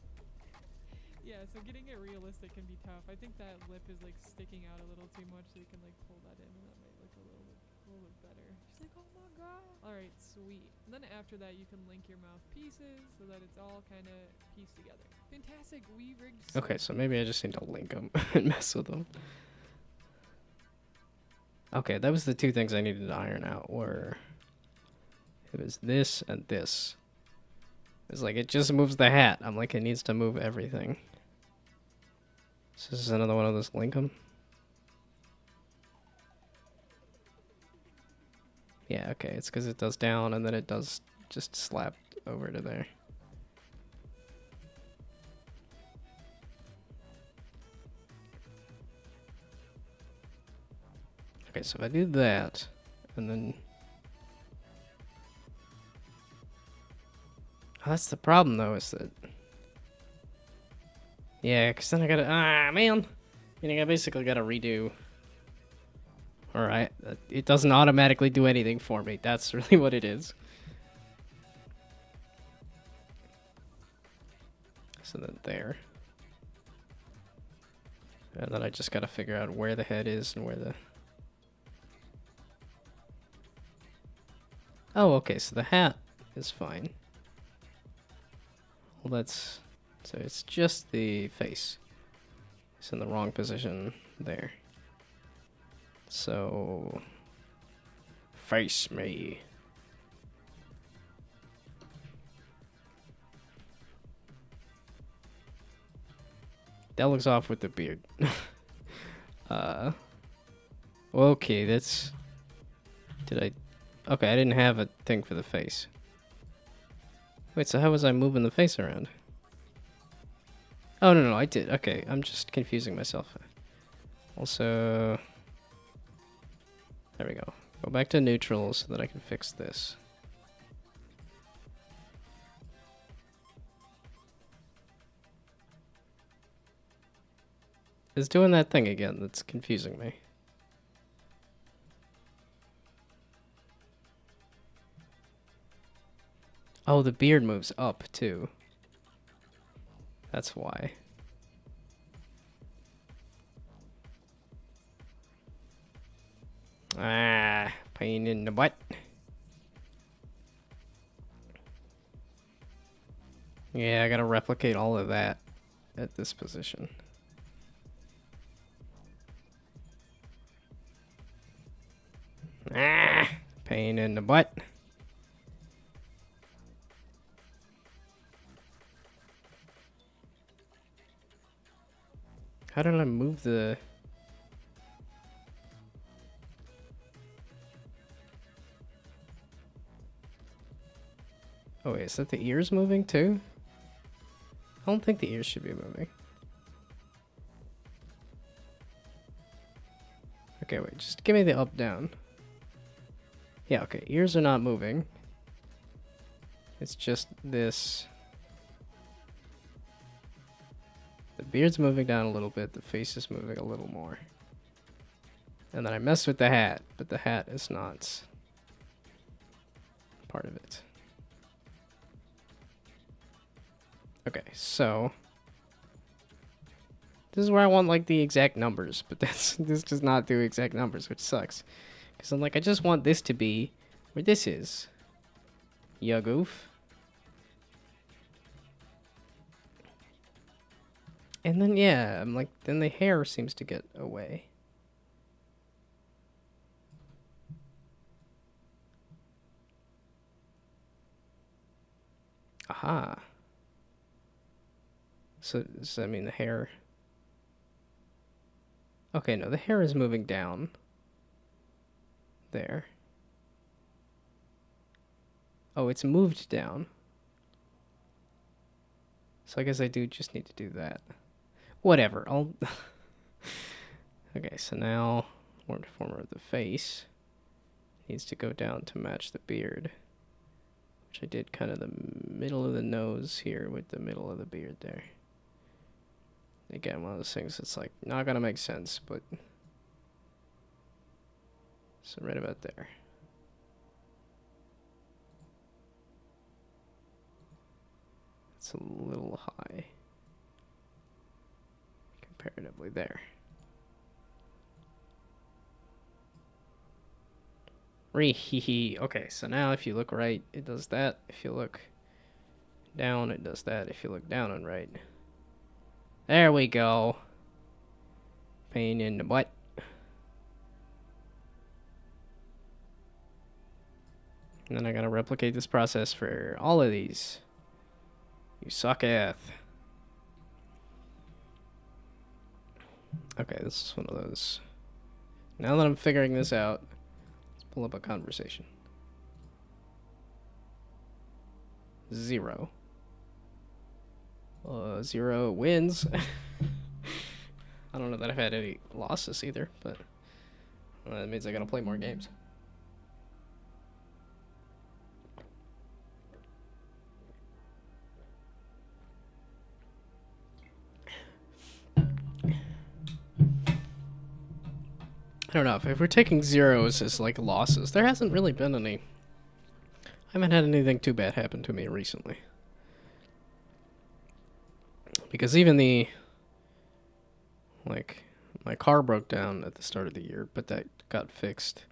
Yeah, so getting it realistic can be tough. I think that lip is like sticking out a little too much, so you can like pull that in, and that might look a little bit better. She's like, oh my god. All right, sweet. And then after that, you can link your mouth pieces so that it's all kind of pieced together. Fantastic. We rigged. Okay, so maybe I just need to link them and mess with them. Okay, that was the two things I needed to iron out, were... It was this and this. It's like, it just moves the hat. I'm like, it needs to move everything. So this is another one of those link 'em. Yeah, okay, it's because it does down and then it does just slap over to there. Okay, so if I do that, and then... Oh, that's the problem though, is that... Yeah, because then I gotta... Ah, man! I basically gotta redo... Alright, it doesn't automatically do anything for me. That's really what it is. So then there. And then I just gotta figure out where the head is and where the... Oh, okay, so the hat is fine. Well, that's... So it's just the face. It's in the wrong position there. So... Face me. That looks off with the beard. Okay, that's... Did I... Okay, I didn't have a thing for the face. Wait, so how was I moving the face around? Oh, no, I did. Okay, I'm just confusing myself. Also... There we go. Go back to neutral so that I can fix this. It's doing that thing again that's confusing me. Oh, the beard moves up, too. That's why. Ah, pain in the butt. Yeah, I gotta replicate all of that at this position. Ah, pain in the butt. How did I move the... Oh wait, is that the ears moving too? I don't think the ears should be moving. Okay, wait, just give me the up down. Yeah, okay, ears are not moving. It's just this. The beard's moving down a little bit, the face is moving a little more. And then I messed with the hat, but the hat is not part of it. Okay, so this is where I want like the exact numbers, but this does not do exact numbers, which sucks. Because I'm like, I just want this to be where this is. Ya goof. And then, yeah, I'm like, then the hair seems to get away. Aha. So does that mean the hair... Okay, no, the hair is moving down. There. Oh, it's moved down. So I guess I do just need to do that. Whatever, I'll... Okay, so now former of the face needs to go down to match the beard. Which I did kind of the middle of the nose here with the middle of the beard there. Again, one of those things that's like not gonna make sense, but... So right about there. It's a little high. Comparatively there. Ree-hee-hee. Okay, so now if you look right, it does that. If you look down, it does that. If you look down and right. There we go. Pain in the butt. And then I gotta replicate this process for all of these. You sucketh. Okay, this is one of those. Now that I'm figuring this out, let's pull up a conversation. 0. 0 wins. I don't know that I've had any losses either, but that means I gotta play more games. I don't know, if we're taking zeros as like losses, there hasn't really been any. I haven't had anything too bad happen to me recently. Because even like, my car broke down at the start of the year, but that got fixed.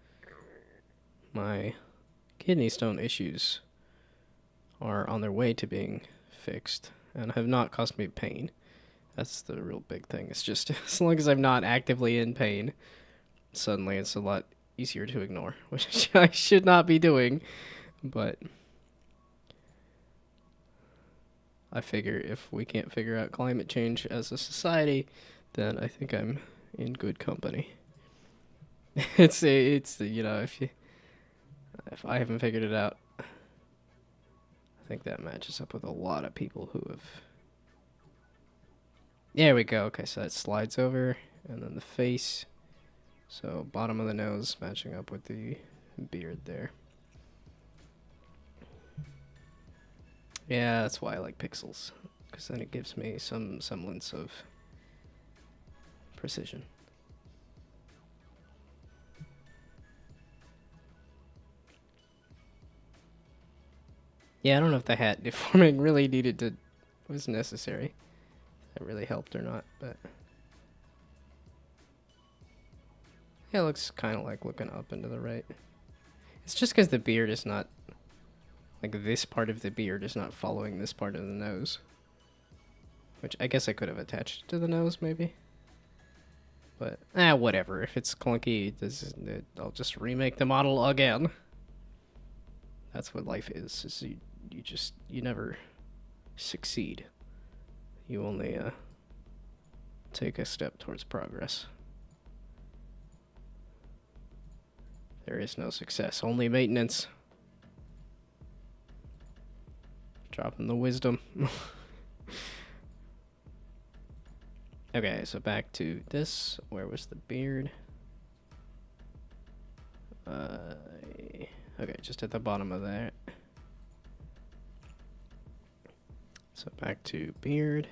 My kidney stone issues are on their way to being fixed and have not caused me pain. That's the real big thing. It's just as long as I'm not actively in pain, suddenly it's a lot easier to ignore, which I should not be doing, but I figure if we can't figure out climate change as a society, then I think I'm in good company. it's you know, if I haven't figured it out, I think that matches up with a lot of people who have. There we go. Okay, so that slides over, and then the face. So bottom of the nose matching up with the beard there. Yeah, that's why I like pixels, because then it gives me some semblance of precision. Yeah, I don't know if the hat deforming really was necessary. If that really helped or not, but yeah, it looks kind of like looking up and to the right. It's just because the beard is not, like this part of the beard is not following this part of the nose. Which I guess I could have attached it to the nose, maybe. But, whatever. If it's clunky, I'll just remake the model again. That's what life is you never succeed. You only, take a step towards progress. There is no success, only maintenance. Dropping the wisdom. Okay, so back to this. Where was the beard? Okay, just at the bottom of that. So back to beard.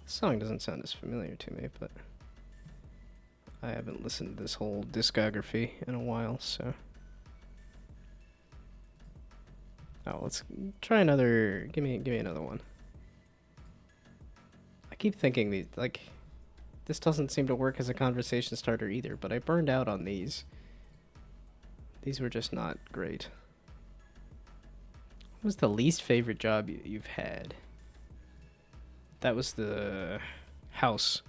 This song doesn't sound as familiar to me, but I haven't listened to this whole discography in a while, so. Oh, let's try another. Give me another one. I keep thinking this doesn't seem to work as a conversation starter either, but I burned out on these. These were just not great. What was the least favorite job you've had? That was the house.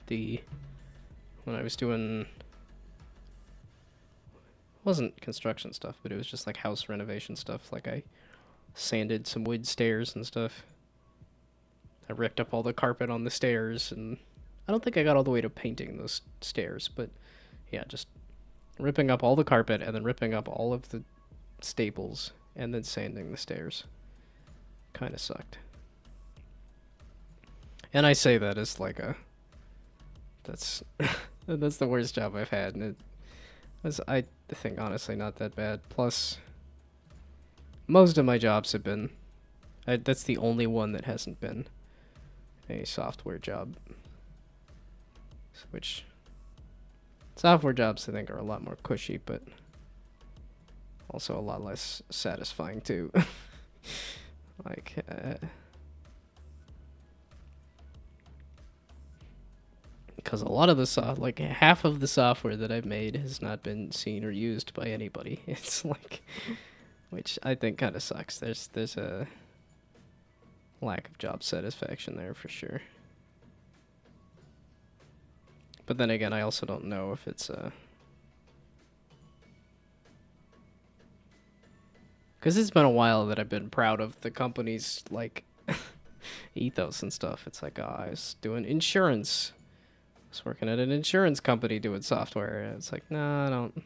When I was doing. Wasn't construction stuff, but it was just like house renovation stuff. Like I sanded some wood stairs and stuff. I ripped up all the carpet on the stairs, and I don't think I got all the way to painting those stairs, but yeah, just ripping up all the carpet and then ripping up all of the staples and then sanding the stairs. Kind of sucked. And I say that as like that's that's the worst job I've had, and it was, I think, honestly not that bad. Plus, most of my jobs have been, that's the only one that hasn't been a software job. Which, software jobs I think are a lot more cushy, but also a lot less satisfying too. Like, because a lot of the like half of the software that I've made has not been seen or used by anybody. It's like, which I think kind of sucks. There's a lack of job satisfaction there for sure. But then again, I also don't know if it's because it's been a while that I've been proud of the company's like ethos and stuff. It's like, oh, I was doing insurance. I was working at an insurance company doing software. And it's like, no, I don't.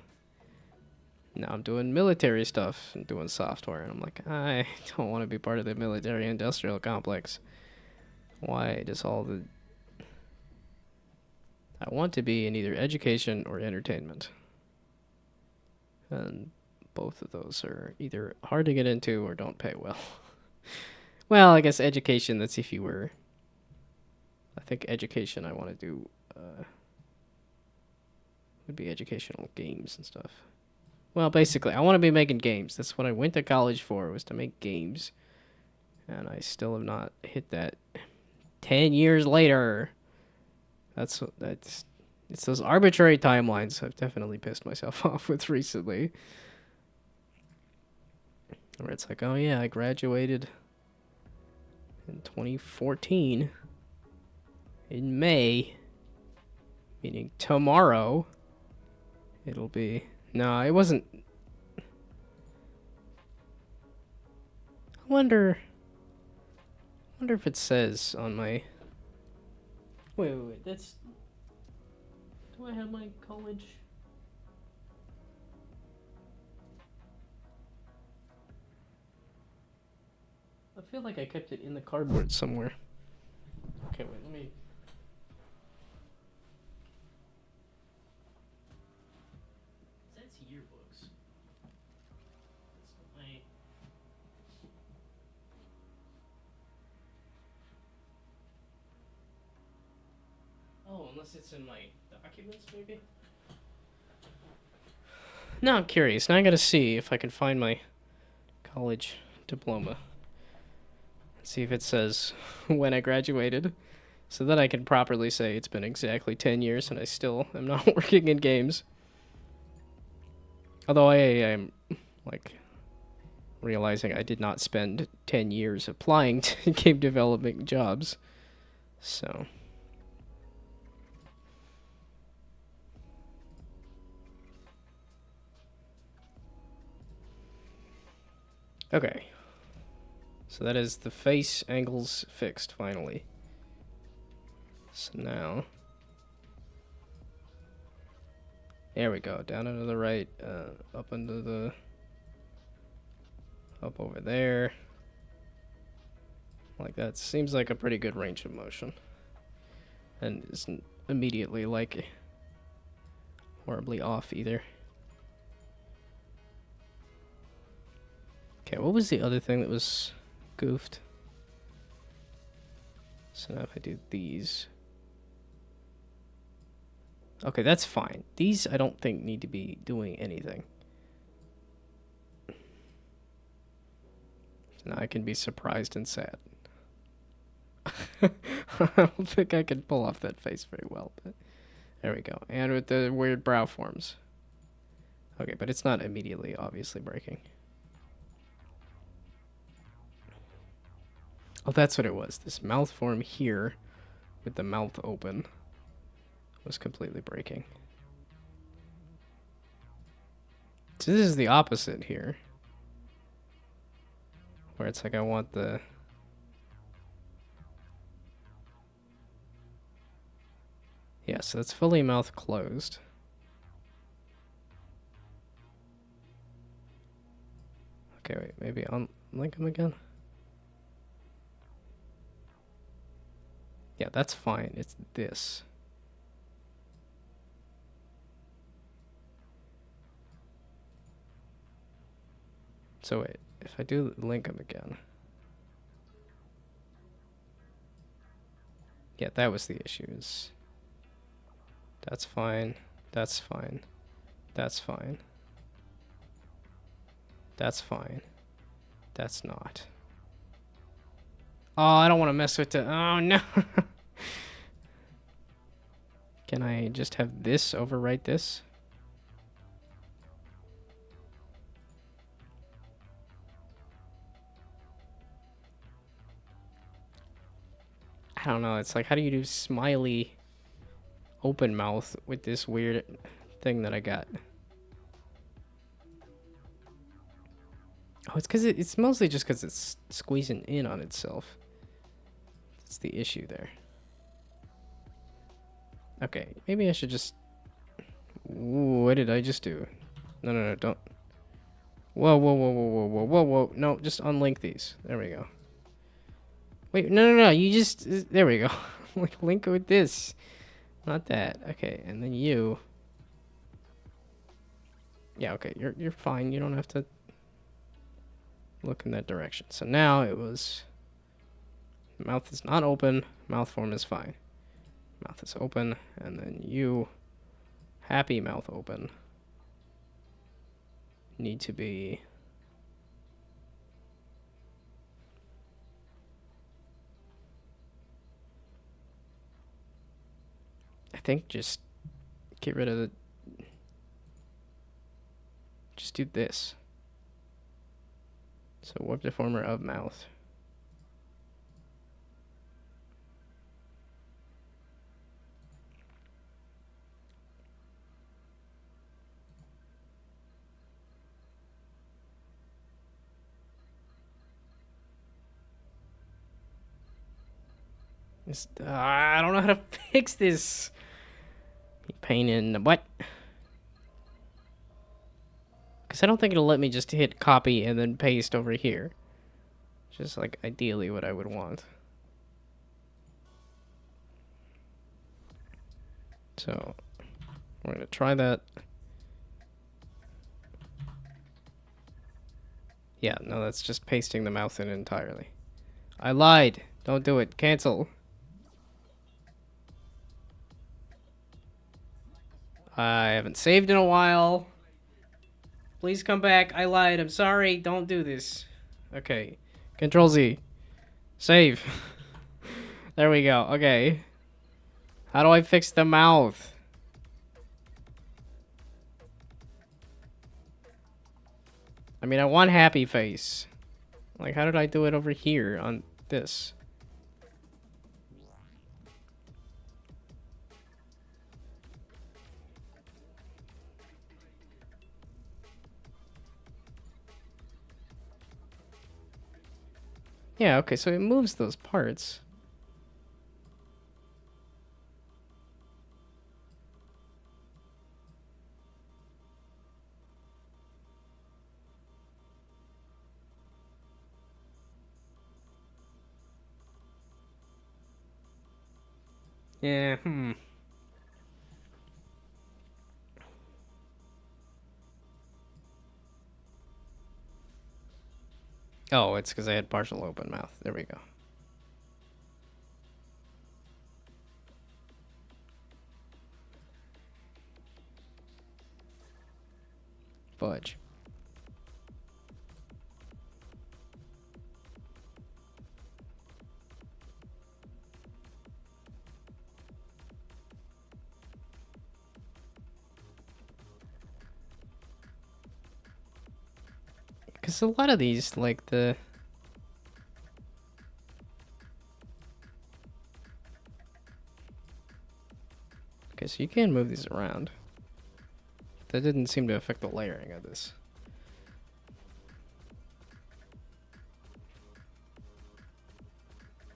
Now I'm doing military stuff and doing software. And I'm like, I don't want to be part of the military industrial complex. Why does all the... I want to be in either education or entertainment. And both of those are either hard to get into or don't pay well. Well, I guess education, that's if you were a I think education I want to do would be educational games and stuff. Well, basically, I want to be making games. That's what I went to college for, was to make games. And I still have not hit that 10 years later. That's it's those arbitrary timelines I've definitely pissed myself off with recently. Where it's like, oh yeah, I graduated in 2014 in May, meaning tomorrow. It'll be... No, it wasn't... I wonder if it says on my... Wait, that's... Do I have my college? I feel like I kept it in the cardboard somewhere. Okay, wait, let me... That's yearbooks. That's not my... Oh, unless it's in my documents, maybe? Now I'm curious. Now I gotta see if I can find my college diploma. See if it says when I graduated, so that I can properly say it's been exactly 10 years and I still am not working in games. Although I am, like, realizing I did not spend 10 years applying to game development jobs. So... Okay. So that is the face angles fixed, finally. So now... There we go. Down and to the right, up into the... Up over there. Like that. Seems like a pretty good range of motion. And isn't immediately, like, horribly off either. Okay, what was the other thing that was goofed? So now if I do these... Okay, that's fine. These I don't think need to be doing anything. So now I can be surprised and sad. I don't think I can pull off that face very well, but there we go. And with the weird brow forms. Okay, but it's not immediately obviously breaking. Oh, that's what it was. This mouth form here with the mouth open was completely breaking. So this is the opposite here. Where it's like I want the... Yeah, so it's fully mouth closed. Okay, wait, maybe unlink him again? Yeah, that's fine. It's this. So wait, if I do link them again. Yeah, that was the issues. That's fine. That's fine. That's fine. That's fine. That's not. Oh, I don't want to mess with the... Oh, no. Can I just have this overwrite this? I don't know. It's like, how do you do smiley open mouth with this weird thing that I got? Oh, it's because it's mostly just because it's squeezing in on itself. That's the issue there. Okay, maybe I should just... Ooh, what did I just do? No, don't... Whoa. No, just unlink these. There we go. Wait, no, you just... There we go. Like, link with this. Not that. Okay, and then you... Yeah, okay, you're fine. You don't have to look in that direction. So now it was... Mouth is not open. Mouth form is fine. Mouth is open, and then you, happy mouth open, need to be I think just get rid of the just do this. So warp deformer of mouth. I don't know how to fix this. Pain in the butt. Because I don't think it'll let me just hit copy and then paste over here. Just like ideally what I would want. So we're going to try that. Yeah, no, that's just pasting the mouth in entirely. I lied. Don't do it. Cancel. I haven't saved in a while. Please come back. I lied. I'm sorry. Don't do this. Okay. Control Z. Save. There we go. Okay. How do I fix the mouth? I mean, I want happy face. Like, how did I do it over here on this? Yeah, okay, so it moves those parts. Yeah, Oh, it's because I had partial open mouth. There we go. Fudge. Because a lot of these, like the... Okay, so you can move these around. That didn't seem to affect the layering of this.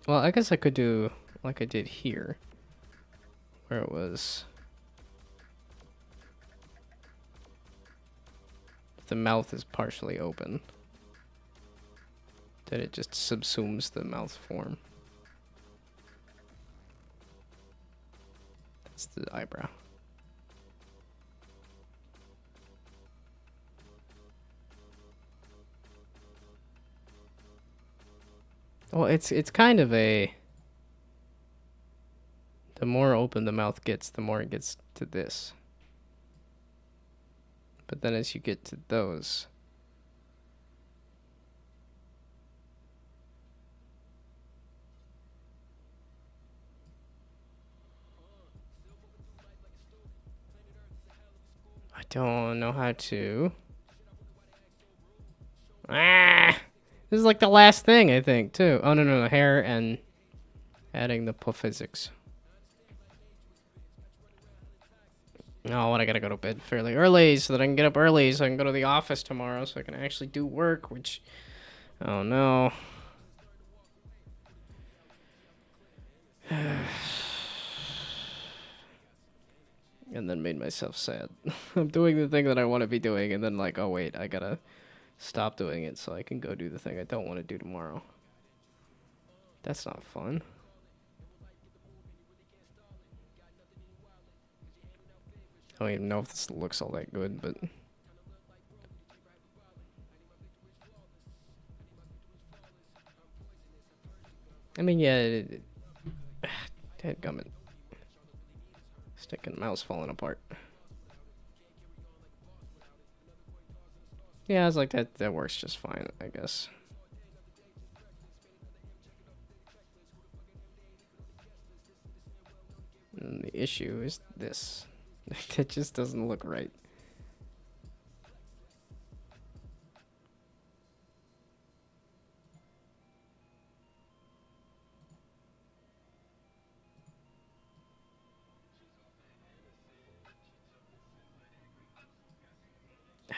Well, I guess I could do like I did here. Where it was... The mouth is partially open. Then it just subsumes the mouth form. That's the eyebrow. Well, it's kind of a... The more open the mouth gets, the more it gets to this. But then as you get to those... I don't know how to... Ah! This is like the last thing, I think, too. Oh, no, hair and adding the physics. Oh, what, I gotta go to bed fairly early so that I can get up early so I can go to the office tomorrow so I can actually do work, which... Oh, no. And then made myself sad. I'm doing the thing that I want to be doing, and then like, oh wait, I gotta stop doing it so I can go do the thing I don't want to do tomorrow. That's not fun. I don't even know if this looks all that good, but... I mean, yeah, dadgummit. Stick and mouse falling apart. Yeah, I was like, that works just fine, I guess. And the issue is this. That just doesn't look right.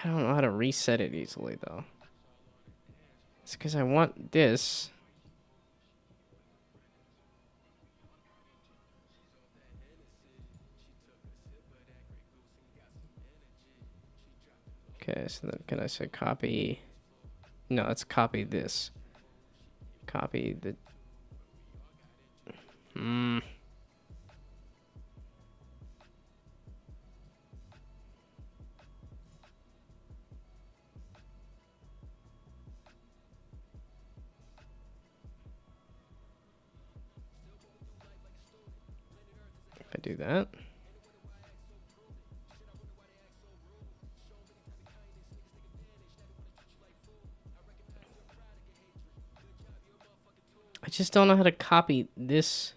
I don't know how to reset it easily, though. It's because I want this. Okay, so then can I say copy? No, let's copy this. Copy the... If I do that. I just don't know how to copy this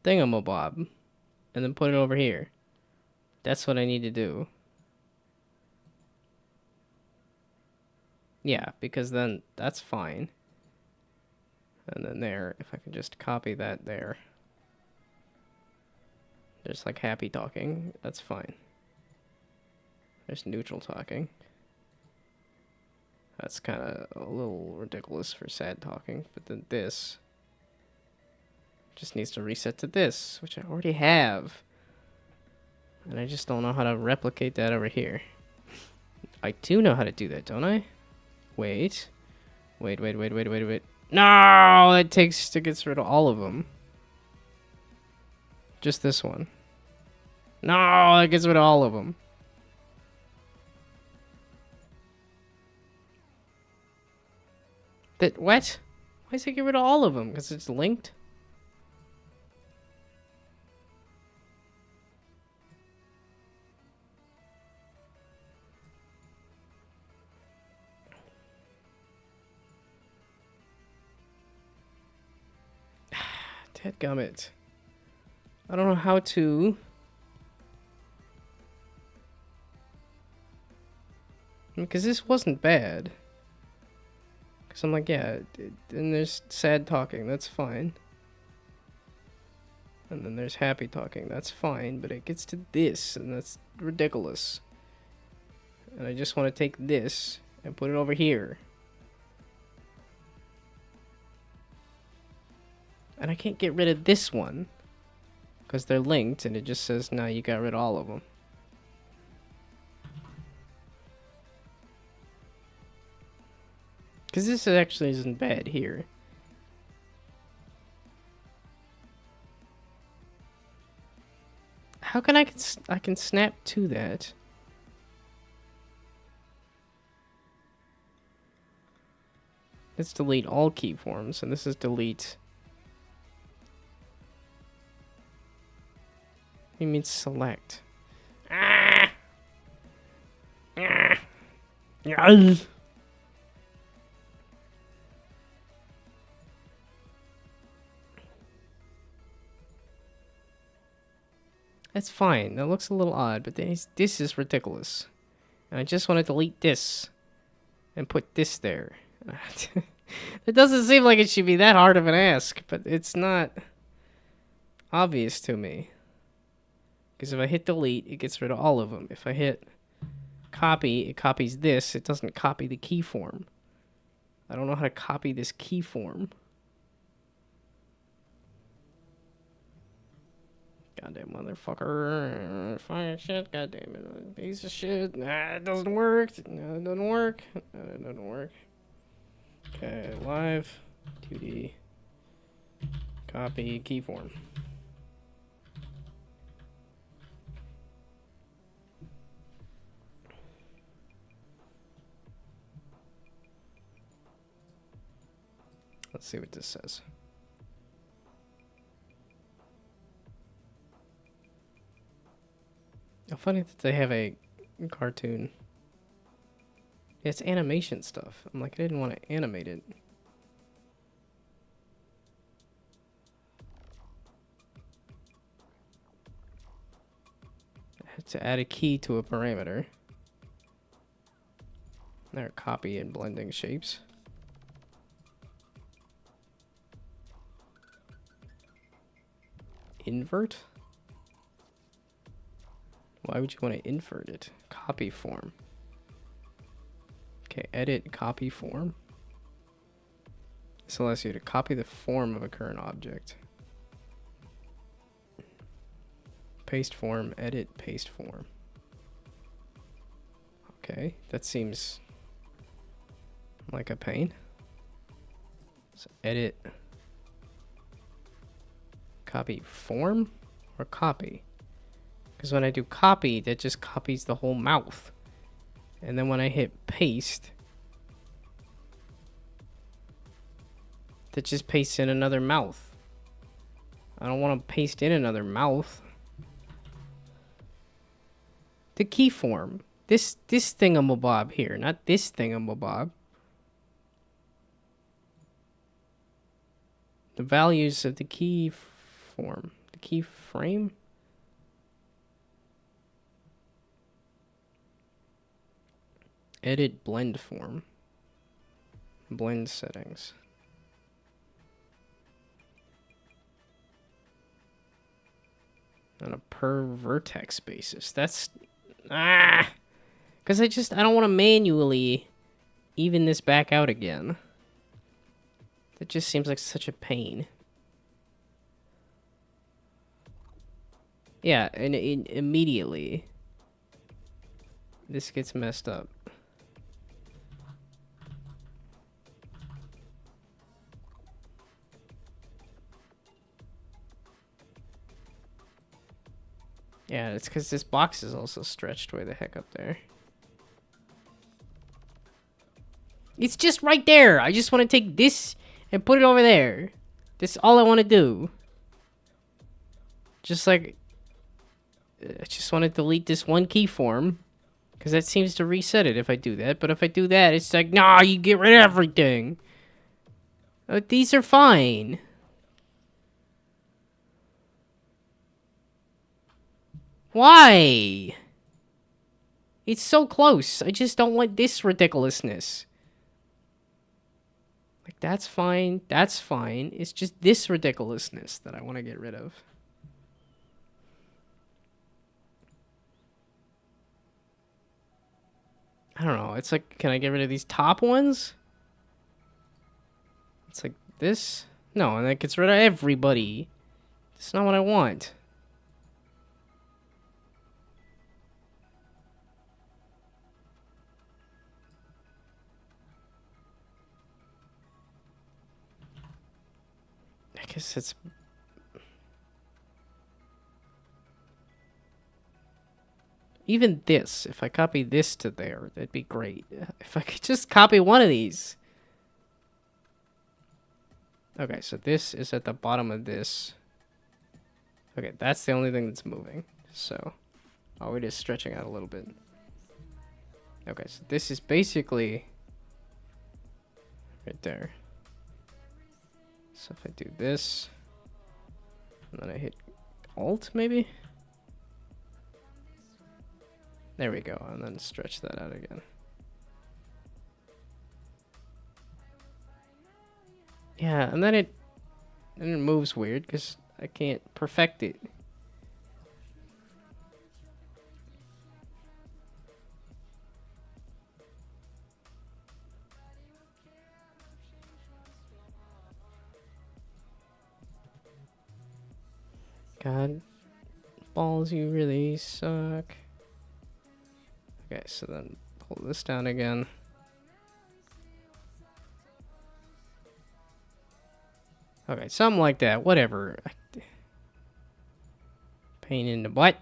thingamabob and then put it over here. That's what I need to do. Yeah, because then that's fine. And then there, if I can just copy that there. There's like happy talking, that's fine. There's neutral talking. That's kind of a little ridiculous for sad talking, but then this just needs to reset to this, which I already have. And I just don't know how to replicate that over here. I do know how to do that, don't I? Wait. Wait. No! It gets rid of all of them. Just this one. No! It gets rid of all of them. What? Why does it get rid of all of them? Because it's linked? Dadgummit. I don't know how to... Because this wasn't bad. Because I'm like, yeah, and there's sad talking, that's fine. And then there's happy talking, that's fine, but it gets to this, and that's ridiculous. And I just want to take this and put it over here. And I can't get rid of this one. Because they're linked, and it just says, no, you got rid of all of them. Because this actually isn't bad here. How can I can snap to that? Let's delete all keyforms, and this is delete. It means select. Ah! Ah! Ah! That's fine. That looks a little odd, but this is ridiculous. And I just want to delete this and put this there. It doesn't seem like it should be that hard of an ask, but it's not obvious to me. Because if I hit delete, it gets rid of all of them. If I hit copy, it copies this. It doesn't copy the keyform. I don't know how to copy this keyform. Goddamn motherfucker. Fire shit. Goddamn it. Piece of shit. Nah, it doesn't work. No, it doesn't work. No, it doesn't work. Okay, live. 2D. Copy keyform. Let's see what this says. How funny that they have a cartoon. It's animation stuff. I'm like, I didn't want to animate it. I had to add a key to a parameter. There, copy and blending shapes. Invert? Why would you want to invert it? Copy form. Okay, edit copy form. This allows you to copy the form of a current object. Paste form, edit paste form. Okay, that seems like a pain. So edit copy form or copy? Because when I do copy, that just copies the whole mouth. And then when I hit paste, that just pastes in another mouth. I don't want to paste in another mouth. The key form. This thingamabob here, not this thingamabob. The values of the key form. The key frame? Edit blend form. Blend settings. On a per vertex basis. That's... Because I don't want to manually even this back out again. That just seems like such a pain. Yeah, and immediately this gets messed up. Yeah, it's because this box is also stretched way the heck up there. It's just right there. I just want to take this and put it over there. That's all I want to do. Just like... I just want to delete this one key form. Because that seems to reset it if I do that. But if I do that, it's like, nah, you get rid of everything. These are fine. Why? It's so close. I just don't want this ridiculousness. Like, that's fine. That's fine. It's just this ridiculousness that I want to get rid of. I don't know. It's like, can I get rid of these top ones? It's like this? No, and that gets rid of everybody. That's not what I want. I guess it's... Even this, if I copy this to there, that'd be great. If I could just copy one of these. Okay, so this is at the bottom of this. Okay, that's the only thing that's moving. So, oh, it is stretching out a little bit. Okay, so this is basically right there. So if I do this, and then I hit Alt, maybe? There we go, and then stretch that out again. Yeah, and then it moves weird because I can't perfect it. God, balls, you really suck. Okay, so then pull this down again. Okay, something like that. Whatever. Pain in the butt.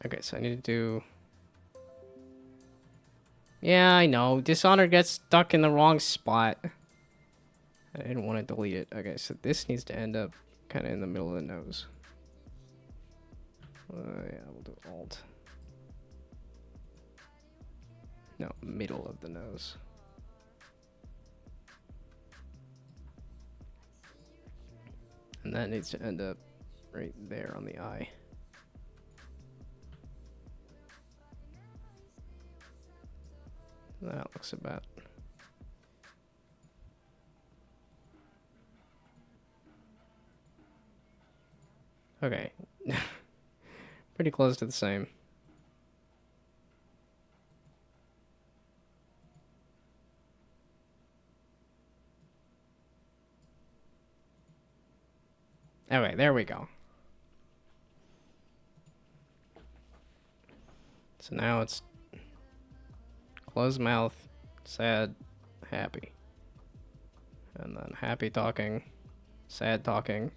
Okay, so I need to do Yeah, I know. Dishonored gets stuck in the wrong spot. I didn't want to delete it. Okay, so this needs to end up kind of in the middle of the nose. Yeah, we'll do Alt. No, middle of the nose. And that needs to end up right there on the eye. That looks about. Okay. Pretty close to the same. Okay, there we go. So now it's closed mouth, sad, happy. And then happy talking, sad talking.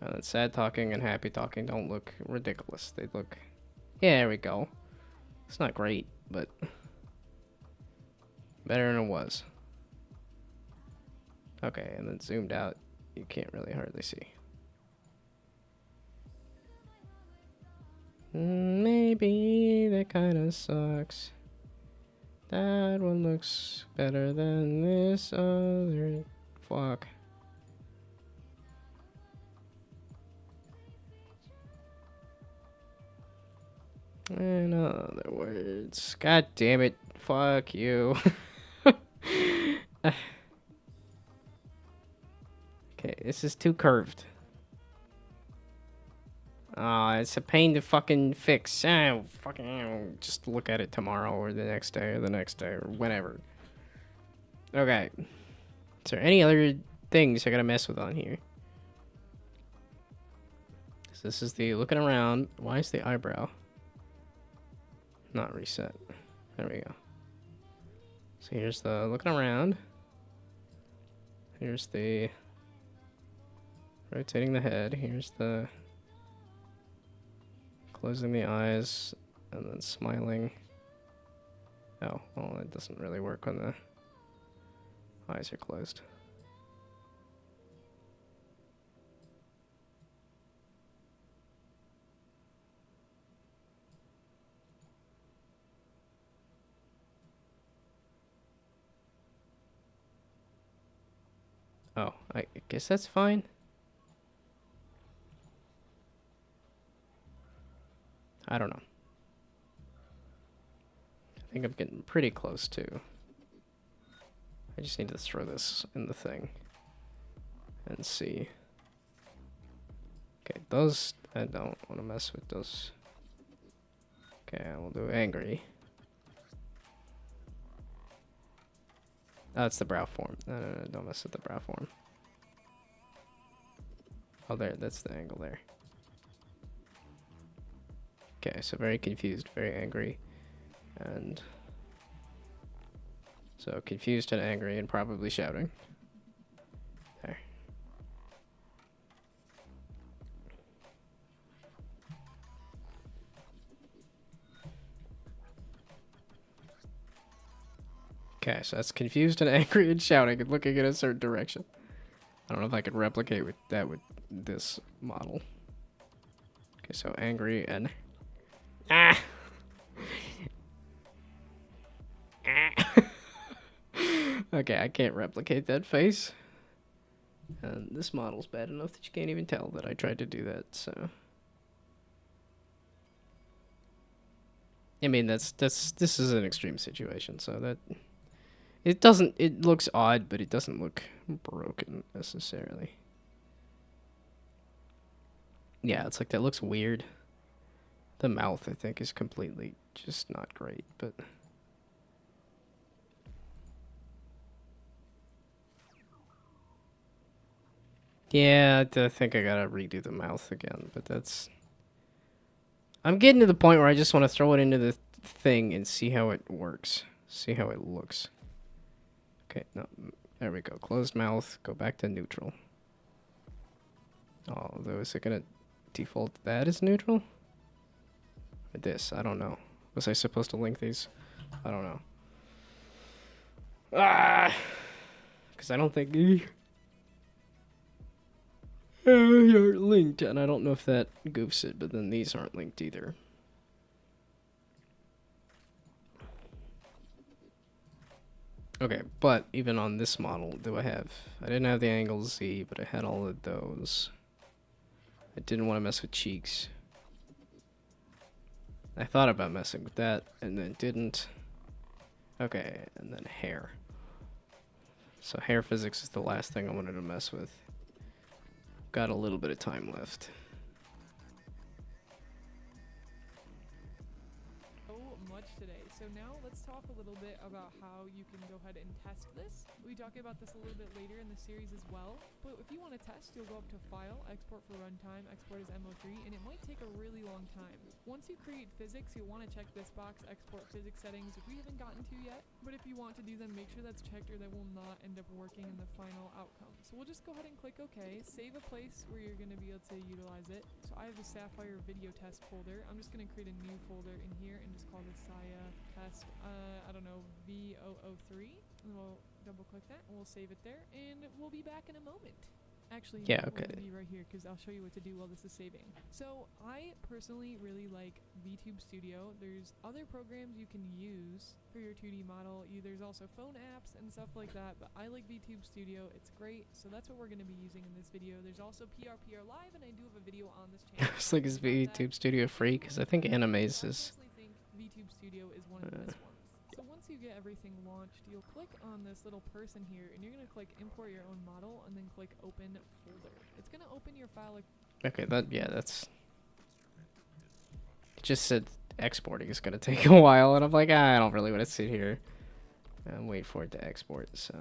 And then sad talking and happy talking don't look ridiculous. They look... Yeah, there we go. It's not great, but better than it was. Okay, and then zoomed out, you can't really hardly see. Maybe that kind of sucks. That one looks better than this other. Fuck. In other words, god damn it, fuck you. Okay, this is too curved. It's a pain to fucking fix. Fucking just look at it tomorrow or the next day or the next day or whenever. Okay. Is there any other things I gotta mess with on here? So this is the looking around. Why is the eyebrow not reset? There we go. So here's the looking around. Here's the rotating the head. Here's the closing the eyes and then smiling. Oh, well, it doesn't really work when the eyes are closed. Oh, I guess that's fine. I don't know. I think I'm getting pretty close to. I just need to throw this in the thing and see. Okay, those, I don't want to mess with those. Okay, we'll do angry. Oh, it's the brow form. No, don't mess with the brow form. Oh, there, that's the angle there. Okay, so very confused, very angry, and so confused and angry and probably shouting. There. Okay, so that's confused and angry and shouting and looking in a certain direction. I don't know if I could replicate with that with this model. Okay, so angry and ah. Okay, I can't replicate that face. And this model's bad enough that you can't even tell that I tried to do that, so. I mean, this is an extreme situation, so that it looks odd, but it doesn't look broken necessarily. Yeah, it's like that looks weird. The mouth, I think, is completely just not great, but yeah, I think I gotta redo the mouth again, but that's... I'm getting to the point where I just want to throw it into the thing and see how it works. See how it looks. Okay, no, there we go. Closed mouth, go back to neutral. Although, is it gonna default that as neutral? Or this, I don't know. Was I supposed to link these? I don't know. Ah, because I don't think you're linked, and I don't know if that goofs it, but then these aren't linked either. Okay, but even on this model, I didn't have the angle Z, but I had all of those. I didn't want to mess with cheeks. I thought about messing with that, and then didn't. Okay, and then hair. So hair physics is the last thing I wanted to mess with. Got a little bit of time left. So much today. So now let's talk a little bit about how you can go ahead and test this. We talk about this a little bit later in the series as well. But if you want to test, you'll go up to File, Export for Runtime, Export as MO3, and it might take a really long time. Once you create physics, you'll want to check this box, Export Physics Settings, which we haven't gotten to yet. But if you want to do them, make sure that's checked or that will not end up working in the final outcome. So we'll just go ahead and click OK, save a place where you're going to be able to utilize it. So I have the Sapphire video test folder. I'm just going to create a new folder in here and just call this Saya test, I don't know, V003. And we'll double click that and we'll save it there and we'll be back in a moment. Actually, Yeah, no, okay. we're gonna be right here because I'll show you what to do while this is saving. So I personally really like VTube Studio. There's other programs you can use for your 2D model. There's also phone apps and stuff like that, but I like VTube Studio. It's great, so that's what we're gonna be using in this video. There's also PRPR Live, and I do have a video on this channel. It's like, is VTube Studio free? Because I think Animaze is. I personally think VTube Studio is one of the best ones. So once you get everything launched, you'll click on this little person here, and you're going to click Import Your Own Model, and then click Open Folder. It's going to open your file. Okay, that's. It just said exporting is gonna take a while, and I'm like, I don't really want to sit here and wait for it to export. So.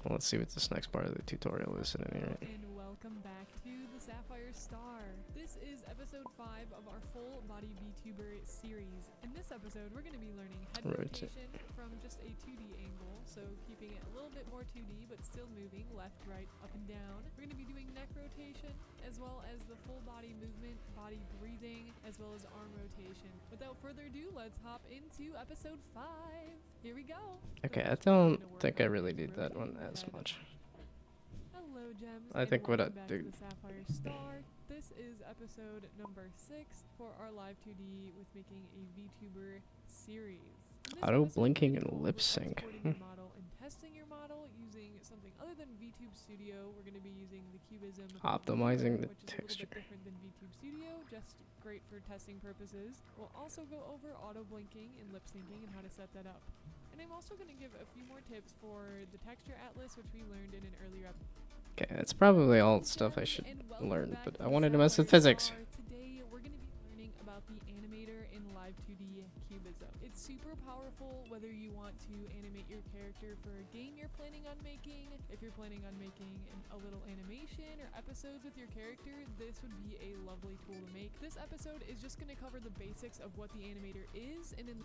Well, let's see what this next part of the tutorial is in a minute. And welcome back to the Sapphire Star. This is episode 5 of our full body VTuber series. In this episode, we're going to be learning head rotation from just a 2D angle, so keeping it a little bit more 2D, but still moving left, right, up, and down. We're going to be doing neck rotation, as well as the full body movement, body breathing, as well as arm rotation. Without further ado, let's hop into episode 5. Here we go. Okay, I don't think I really need that one as much. Hello, Gems. I and think what I welcome back to do. the Sapphire Star. This is episode number 6 for our live 2D with making a VTuber series. In this Auto episode, blinking we're and gonna go lip over sync. exporting your model and testing your model using something other than VTube Studio. We're going to be using the Cubism Optimizing viewer, the which is texture. a little bit different than VTube Studio, just great for testing purposes. We'll also go over auto blinking and lip syncing and how to set that up. And I'm also going to give a few more tips for the texture atlas, which we learned in an earlier episode. Okay, that's probably all stuff I should learn, but I wanted to mess with physics. Today we're going to be learning about the animator in Live 2D Cubism. It's super powerful whether you want to animate your character for a game you're planning on making. If you're planning on making a little animation or episodes with your character, this would be a lovely tool to make. This episode is just going to cover the basics of what the animator is, and in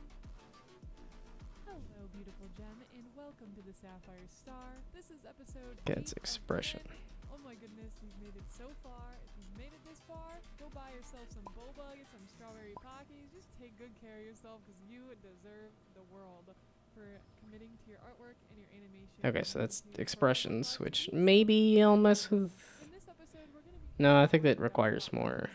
Hello, beautiful gem, and welcome to the Sapphire Star. This is episode Gets 8 of expression. 10. Oh my goodness, we've made it so far. If you've made it this far, go buy yourself some boba, get some strawberry pockies. Just take good care of yourself because you deserve the world for committing to your artwork and your animation. Okay, so that's to your expressions, personal which life. maybe I'll mess with. In this episode, we're gonna be No, I think that talking requires about more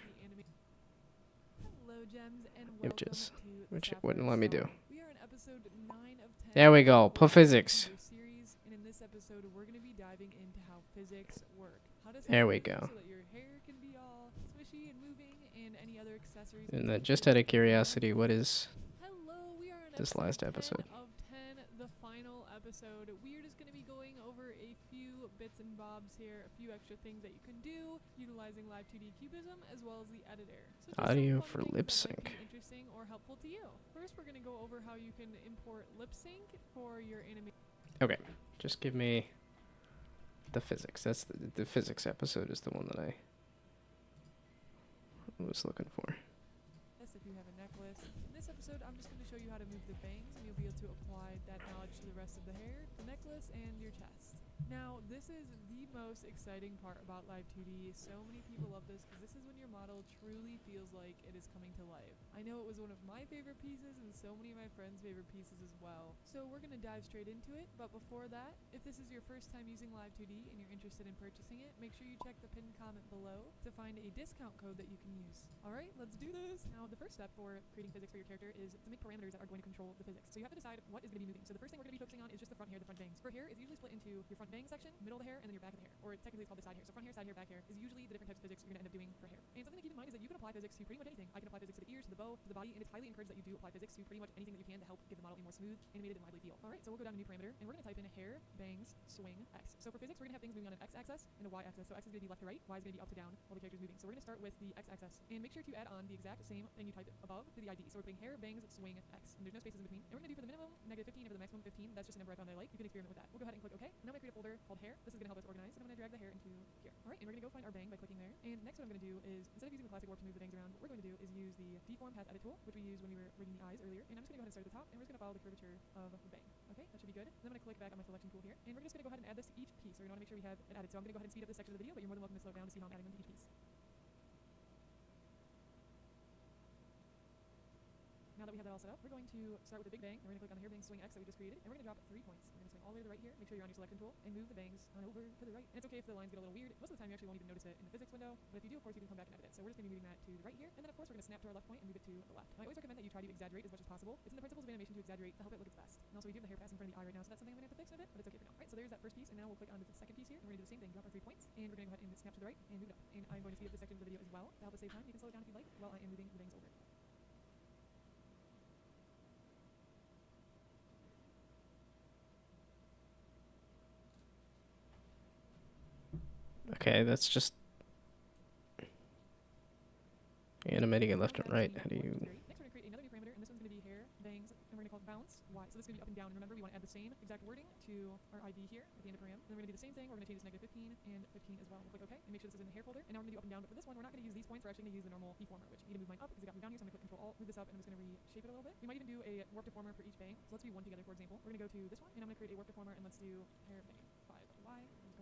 Hello, gems, and images, welcome to the which it Sapphire wouldn't let me do. Star. We are in episode 9 of 10. There we go, of put the physics. VTuber series, and in this episode, we're going to be diving into how physics work. How does There we happen go. So that your hair can be all swishy and moving, and any other accessories. And then, just out of curiosity, what is Hello, we are in this episode last 10 episode? of 10, the final episode. We are just going to be going over a few bits and bobs here, a few extra things that you can do utilizing Live 2D Cubism as well as the editor. So just some Audio fun for things lip that might sync. be interesting or helpful to you. First, we're going to go over how you can import lip sync for your animation. Okay, just give me the physics. That's the physics episode is the one that I was looking for. If you have a necklace. In this episode, I'm just going to show you how to move the bangs, and you'll be able to apply that knowledge to the rest of the hair, the necklace, and your chest. Now, this is the most exciting part about Live 2D. So many people love this because this is when your model truly feels like it is coming to life. I know it was one of my favorite pieces and so many of my friends' favorite pieces as well. So we're going to dive straight into it, but before that, if this is your first time using Live 2D and you're interested in purchasing it, make sure you check the pinned comment below to find a discount code that you can use. Alright, let's do this! Now, the first step for creating physics for your character is to make parameters that are going to control the physics. So you have to decide what is going to be moving. So the first thing we're going to be focusing on is just the front hair, the front bangs. For hair, it's usually split into your front bang section, middle of the hair, and then your back of the hair. Or technically it's called the side hair. So front hair, back hair is usually the different types of physics you're going to end up doing for hair. And something to keep in mind is that you can apply physics to pretty much anything. I can apply physics to the ears, to the bow, to the body, and it's highly encouraged that you do apply physics to pretty much anything that you can to help give the model a more smooth, animated, and lively feel. Alright, so we'll go down to new parameter, and we're going to type in hair, bangs, swing, x. So for physics, we're going to have things moving on an x-axis and a y-axis. So x is going to be left to right, y is going to be up to down while the character is moving. So we're going to start with the x-axis. And make sure to add on the exact same thing you typed above to the ID. So we're putting hair, bangs, swing, x. And there's no spaces in between. And we're going to do for the minimum -15 and for the maximum 15. That's just a number I found that I like. You can experiment with that. We'll go ahead and click OK. Now I'm going to create a folder called hair. This is going to help us organize. And I'm going to drag the hair into here. Alright, and we're going to go find our bang by clicking there. And next what I'm going to do is, instead of using the classic warp to move the bangs around, what we're going to do is use the deform path edit tool, which we used when we were rigging the eyes earlier. And I'm just going to go ahead and start at the top, and we're just going to follow the curvature of the bang. Okay, that should be good. And then I'm going to click back on my selection tool here, and we're just going to go ahead and add this to each piece. So we're going to want to make sure we have it added. So I'm going to go ahead and speed up this section of the video, but you're more than welcome to slow down to see how I'm adding them to each piece. Now that we have that all set up, we're going to start with the big bang, and we're going to click on the hair bang swing X that we just created, and we're going to drop 3 points. We're going to swing all the way to the right here, make sure you're on your selection tool, and move the bangs on over to the right. And it's okay if the lines get a little weird. Most of the time you actually won't even notice it in the physics window, but if you do, of course, you can come back and edit it. So we're just going to be moving that to the right here, and then of course we're going to snap to our left point and move it to the left. Now, I always recommend that you try to exaggerate as much as possible. It's in the principles of animation to exaggerate to help it look its best. And also we do have the hair pass in front of the eye right now, so that's something I'm going to have to fix in a bit, but it's okay for now. Right, so there's that first piece, and now we'll click on the second piece here, and we're going to do the same thing, drop our 3 points, and we're going to go ahead and snap to the right and move it up. And I'm going to speed up this section of the video as well to help us save time. You can slow it down if you'd like while I am moving the bangs over. Okay, that's just animating it left and right. How do you... Next, we're going to create another new parameter, and this one's going to be hair, bangs, and we're going to call it bounce, y. So this is going to be up and down. And remember, we want to add the same exact wording to our ID here at the end of param. And then we're going to do the same thing. We're going to change this -15 and 15 as well. We'll click OK, and make sure this is in the hair folder. And now we're going to do up and down. But for this one, we're not going to use these points. We're actually going to use the normal deformer, which you need to move mine up because it got moved down here. So I'm going to click Control Alt, move this up, and I'm just going to reshape it a little bit. We might even do a warp deformer for each bang. So let's do one together, for example. We're going to go to this one, and I'm going to create a warp deformer, and let's do hair bang 5y.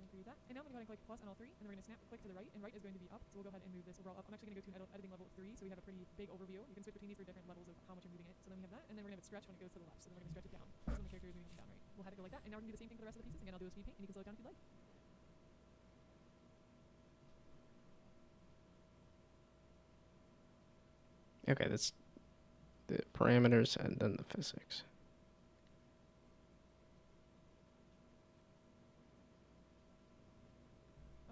Create that. And now I'm going to go ahead and click plus on all 3, and then we're going to snap click to the right, and right is going to be up. So we'll go ahead and move this overall up. I'm actually going to go to an editing level of 3, so we have a pretty big overview. You can switch between these for different levels of how much you're moving it. So then we have that, and then we're going to have it stretch when it goes to the left. So then we're going to stretch it down. So then the character is moving up and down, right? We'll have it go like that, and now we're going to do the same thing for the rest of the pieces. Again, I'll do a speed paint, and you can slow it down if you'd like. Okay, that's the parameters and then the physics.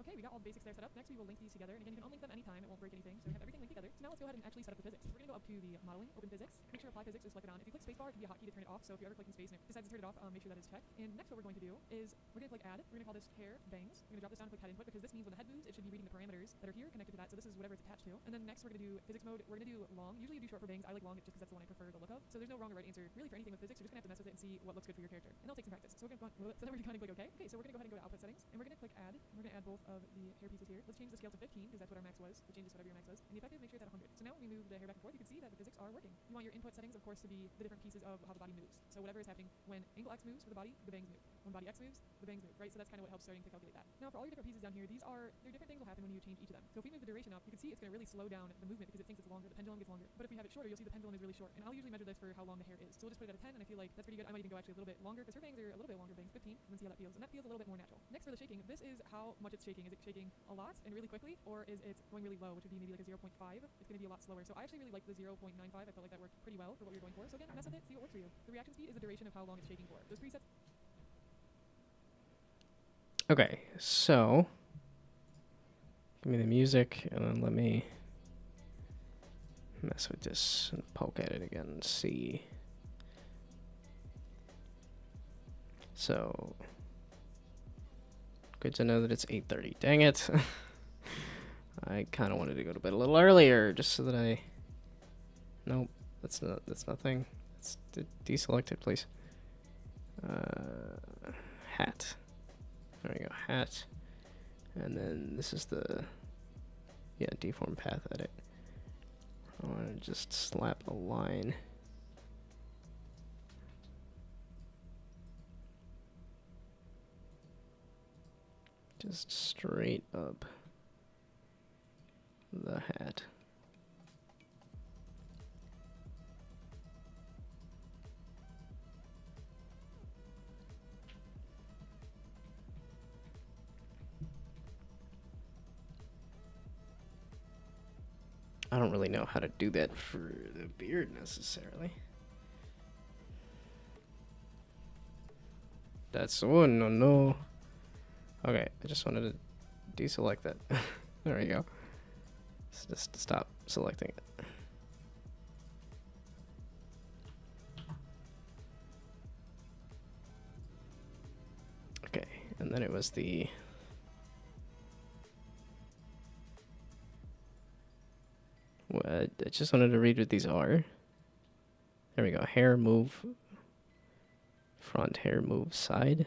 Okay, we got all the basics there set up. Next, we will link these together. And again, you can unlink them anytime. It won't break anything. So we have everything linked together. So now let's go ahead and actually set up the physics. We're going to go up to the modeling, open physics. Make sure apply physics is selected on. If you click spacebar, it can be a hotkey to turn it off. So if you're ever clicking space and it decides to turn it off, make sure that is checked. And next, what we're going to do is we're going to click add. We're going to call this hair bangs. We're going to drop this down and click head input because this means when the head moves, it should be reading the parameters that are here connected to that. So this is whatever it's attached to. And then next, we're going to do physics mode. We're going to do long. Usually you do short for bangs. I like long just because that's the one I prefer the look of. So there's no wrong or right answer really for anything with physics. You're just going to have to mess with it and see what looks good for your character. And it'll take some practice. So we're going to so then we're going to click OK. Okay, so we're going to go ahead and go to output settings, and we're going to click add. And we're going to add both of the hair pieces here. Let's change the scale to 15 because that's what our max was. It changes whatever your max was. And the effective, make sure it's at 100. So now when we move the hair back and forth, you can see that the physics are working. You want your input settings, of course, to be the different pieces of how the body moves. So whatever is happening when angle X moves for the body, the bangs move. When body X moves, the bangs move, right? So that's kind of what helps starting to calculate that. Now for all your different pieces down here, there are different things will happen when you change each of them. So if we move the duration up, you can see it's going to really slow down the movement because it thinks it's longer. The pendulum gets longer. But if we have it shorter, you'll see the pendulum is really short. And I'll usually measure this for how long the hair is. So we'll just put it at a 10, and I feel like that's pretty good. I might even go actually a little bit longer because her bangs are a little bit longer bangs, 15, and then see how that feels. And that feels a little bit more natural. Next for the shaking, this is how much it's shaking. Is it shaking a lot and really quickly, or is it going really low, which would be maybe like a 0.5? It's going to be a lot slower. So I actually really like the 0.95. I felt like that worked pretty well for what we were going for. So again, mess with it, see what works for you. The reaction speed is the duration of how long it's shaking for. Those presets. Okay, so give me the music and then let me mess with this and poke at it again and see. So good to know that it's 8:30. Dang it. I kind of wanted to go to bed a little earlier just so that I... Nope, that's nothing. Let's deselect it, please. Hat. There we go, hat. And then this is the, yeah, deform path edit. I want to just slap a line. Just straight up the hat. I don't really know how to do that for the beard necessarily. That's one, no, no. Okay, I just wanted to deselect that. There we go. Just stop selecting it. Okay, and then it was the... What? I just wanted to read what these are. There we go. Hair move. Front hair move side.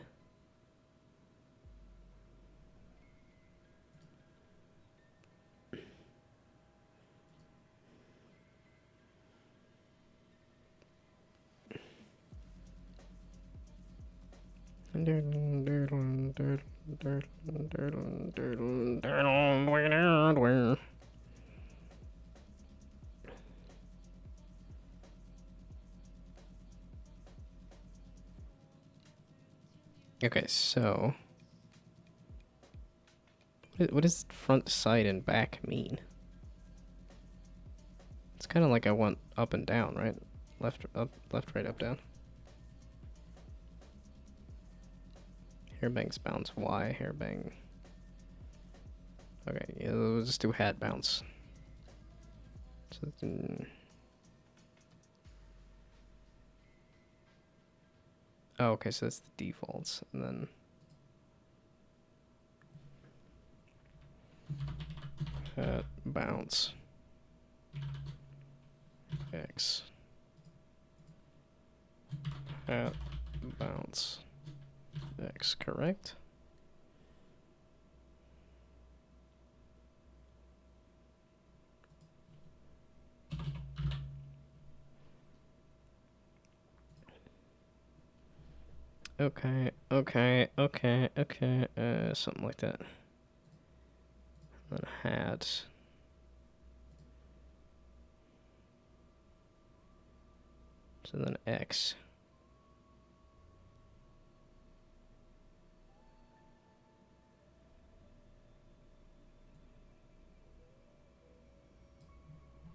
Okay, so what does front, side, and back mean? It's kind of like I want up and down, right? Left, up, left, right, up, down. Hairbangs bounce Y, hairbang. Okay, yeah, we'll just do hat bounce. So then... Oh, okay, so that's the defaults, and then... Hat bounce. X. Hat bounce. X, correct? Okay, something like that. And then hat. So then X.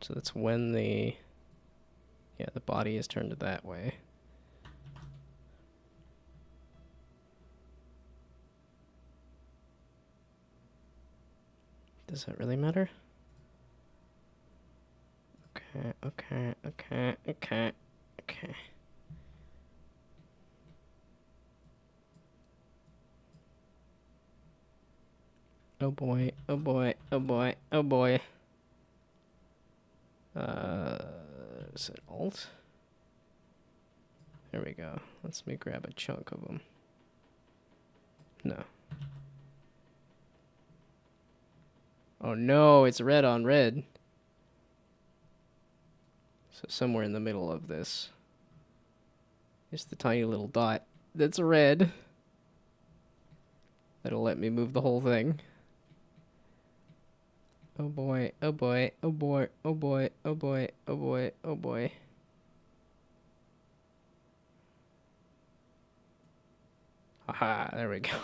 So that's when the body is turned that way. Does that really matter? Okay. Oh boy. Is it Alt? There we go. Let's me grab a chunk of them. No. Oh no, it's red on red. So somewhere in the middle of this. Just the tiny little dot that's red. That'll let me move the whole thing. Oh boy. Haha, there we go.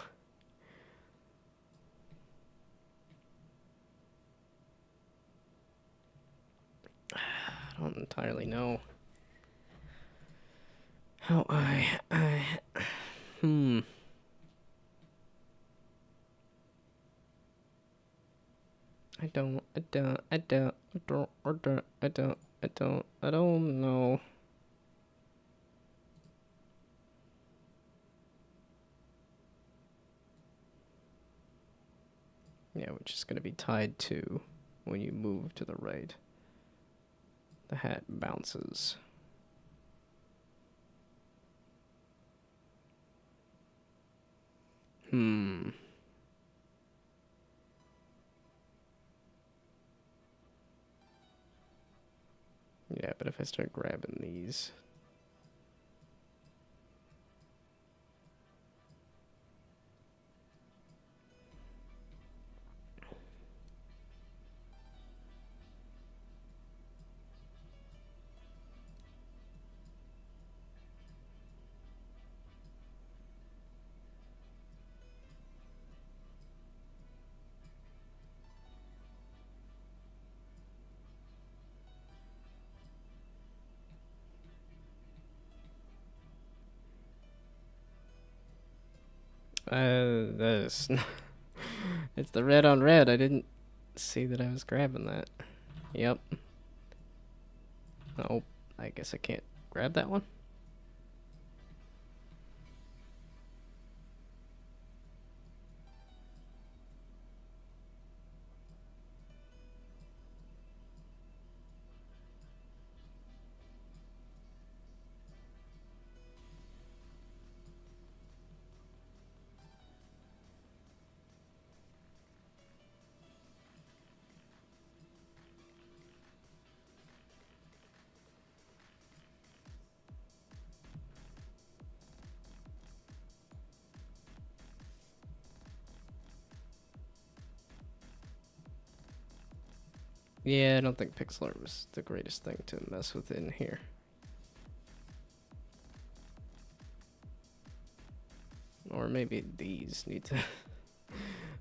I don't entirely know how I I don't know. Yeah, which is going to be tied to when you move to the right. The hat bounces. Yeah, but if I start grabbing these... This. It's the red on red. I didn't see that I was grabbing that. Yep. Oh, I guess I can't grab that one. Yeah, I don't think pixel art was the greatest thing to mess with in here. Or maybe these need to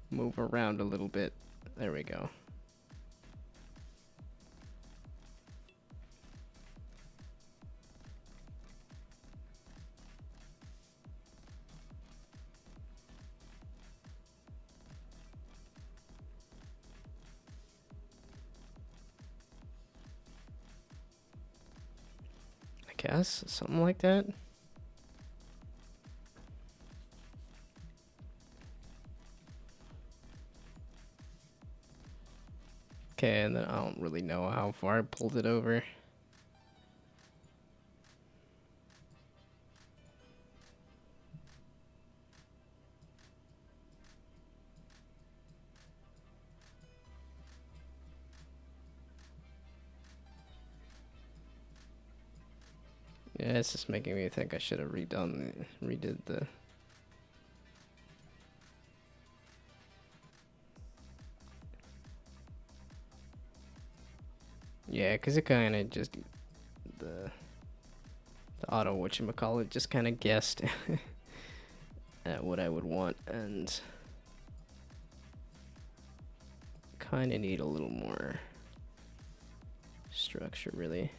move around a little bit. There we go. I guess something like that. Okay, and then I don't really know how far I pulled it over. Yeah, it's just making me think I should have redid the. Yeah, cause it kind of just the auto whatchamacallit just kind of guessed at what I would want, and kind of need a little more structure, really.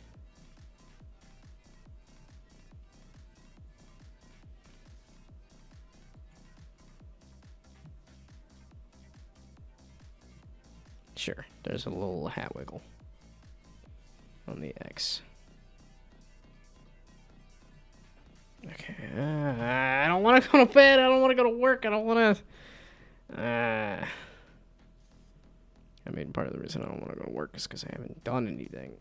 Sure, there's a little hat wiggle on the X. Okay, I don't want to go to bed. I don't want to go to work. I don't want to. I mean, part of the reason I don't want to go to work is because I haven't done anything.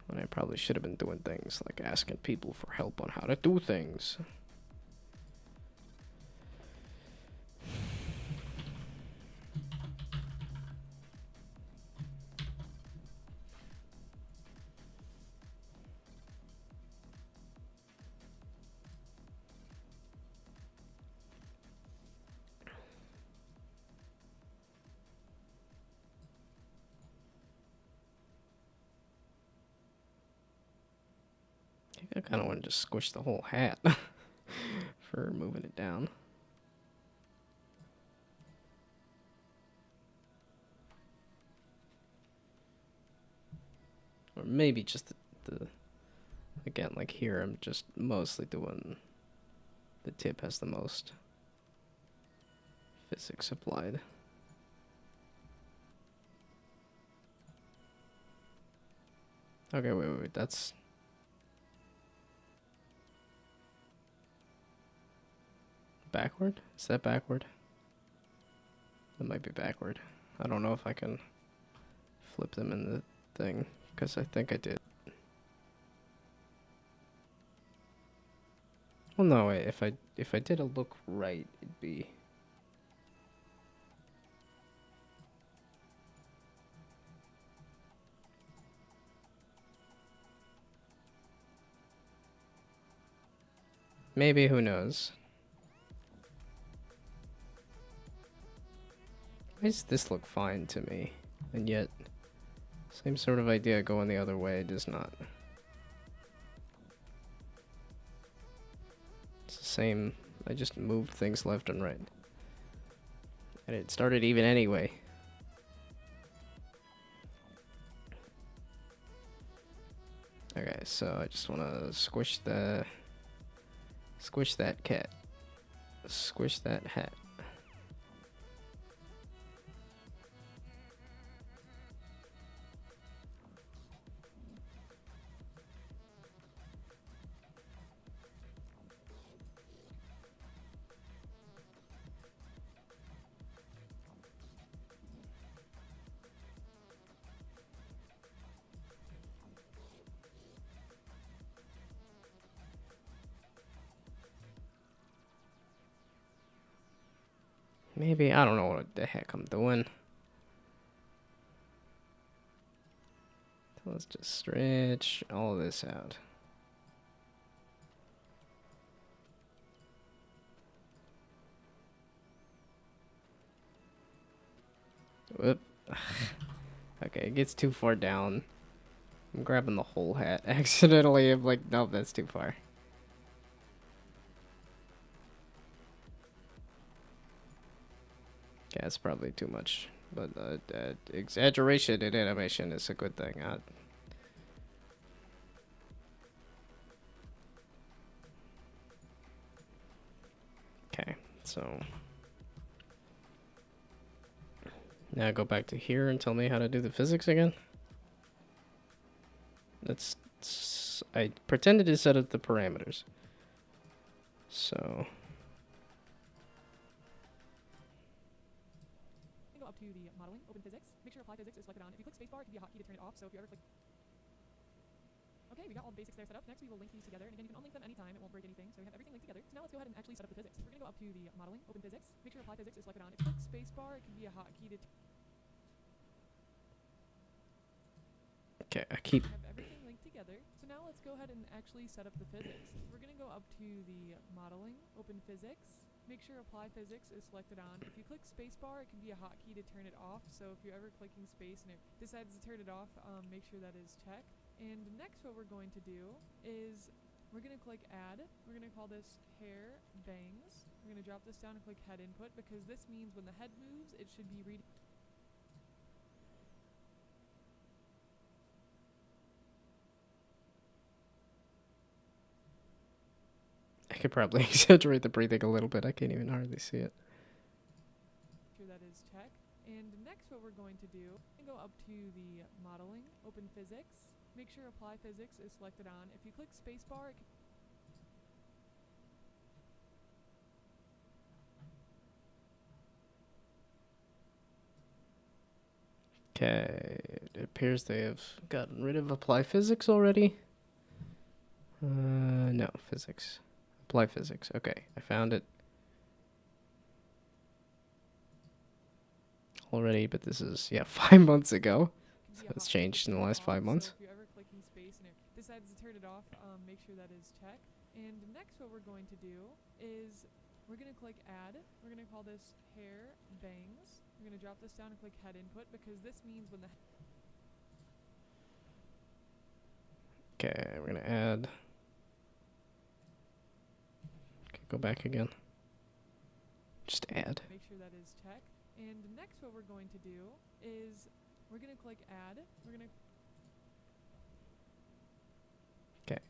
When I probably should have been doing things like asking people for help on how to do things. I kind of want to just squish the whole hat for moving it down. Or maybe just the again, like here, I'm just mostly doing the tip has the most physics applied. Okay, wait, that's... backward? Is that backward? That might be backward. I don't know if I can flip them in the thing, because I think I did. Well, no, wait, if I did a look right, it'd be... maybe, who knows? Why does this look fine to me? And yet, same sort of idea going the other way does not. It's the same, I just moved things left and right. And it started even anyway. Okay, so I just want to squish that cat. Squish that hat. Maybe, I don't know what the heck I'm doing. So let's just stretch all this out. Whoop. Okay, it gets too far down. I'm grabbing the whole hat accidentally. I'm like, nope, that's too far. Yeah, it's probably too much. But exaggeration in animation is a good thing. Okay, so now go back to here and tell me how to do the physics again. I pretended to set up the parameters. So Go up to the modeling, open physics. Make sure apply physics is selected on. If you click spacebar, it can be a hotkey to turn it off. So if you ever click. Okay, we got all the basics there set up. Next, we will link these together. And again, you can unlink them anytime. It won't break anything. So we have everything linked together. So now let's go ahead and actually set up the physics. We're going to go up to the modeling, open physics. Make sure apply physics is selected on. If you click spacebar, it can be a hotkey to. okay, I keep Have everything linked together. So now let's go ahead and actually set up the physics. We're going to go up to the modeling, open physics. Make sure apply physics is selected on. If you click spacebar, it can be a hotkey to turn it off. So if you're ever clicking space and it decides to turn it off, make sure that is checked. And next what we're going to do is we're going to click add. We're going to call this hair bangs. We're going to drop this down and click head input because this means when the head moves, it should be reading. I could probably exaggerate the breathing a little bit. I can't even hardly see it. Sure that is checked. And next what we're going to do, go up to the modeling, open physics. Make sure apply physics is selected on. If you click spacebar, it can. Okay, it appears they have gotten rid of apply physics already. No, physics. Apply physics. Okay, I found it already, but this is, yeah, 5 months ago. So it's changed in the last 5 months. So if you're ever clicking space and it decides to turn it off, make sure that is checked. And next what we're going to do is we're going to click add. We're going to call this hair bangs. We're going to drop this down and click head input because this means when the. Okay, we're gonna add. Okay, go back again. Just add. Make sure that is checked. And next what we're going to do is we're going to click add. We're going to. Okay,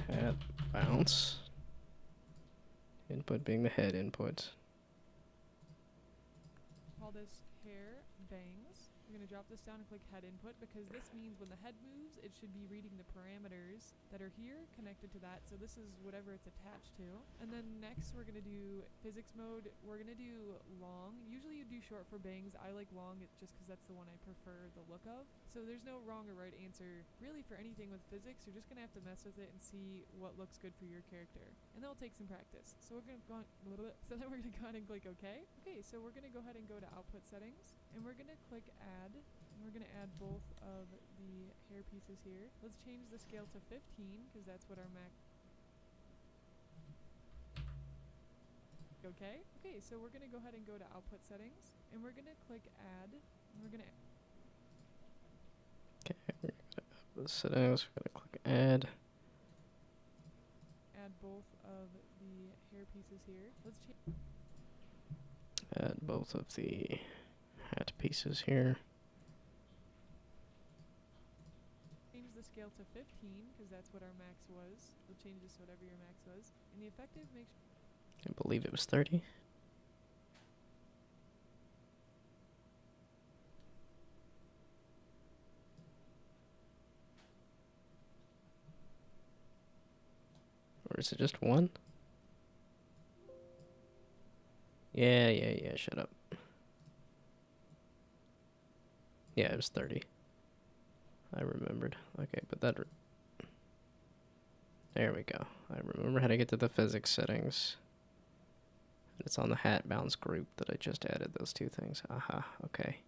add bounce. Input being the head input. Call this hair bangs. We're going to drop this down and click head input because this means when the head moves, it should be reading the parameters that are here connected to that. So this is whatever it's attached to. And then next we're going to do physics mode. We're going to do long. Usually you do short for bangs. I like long just because that's the one I prefer the look of. So there's no wrong or right answer really for anything with physics. You're just going to have to mess with it and see what looks good for your character. And that'll take some practice. So we're going to go on a little bit. So then we're going to go ahead and click OK. Okay, so we're going to go ahead and go to output settings. And we're going to click add. And we're going to add both of the hair pieces here. Let's change the scale to 15 because that's what our Mac. Okay. Okay, so we're going to go ahead and go to output settings. And we're going to click add. And we're going to. Okay, we're gonna have the settings. We're gonna click add. Add both of the hair pieces here. Let's change. Add both of the hat pieces here. Change the scale to 15, because that's what our max was. We'll change this to whatever your max was. And the effective makes I believe it was 30. Or is it just 1? Yeah, shut up. Yeah, it was 30. I remembered. Okay, but that... There we go. I remember how to get to the physics settings. It's on the hat bounce group that I just added those two things. Aha, okay.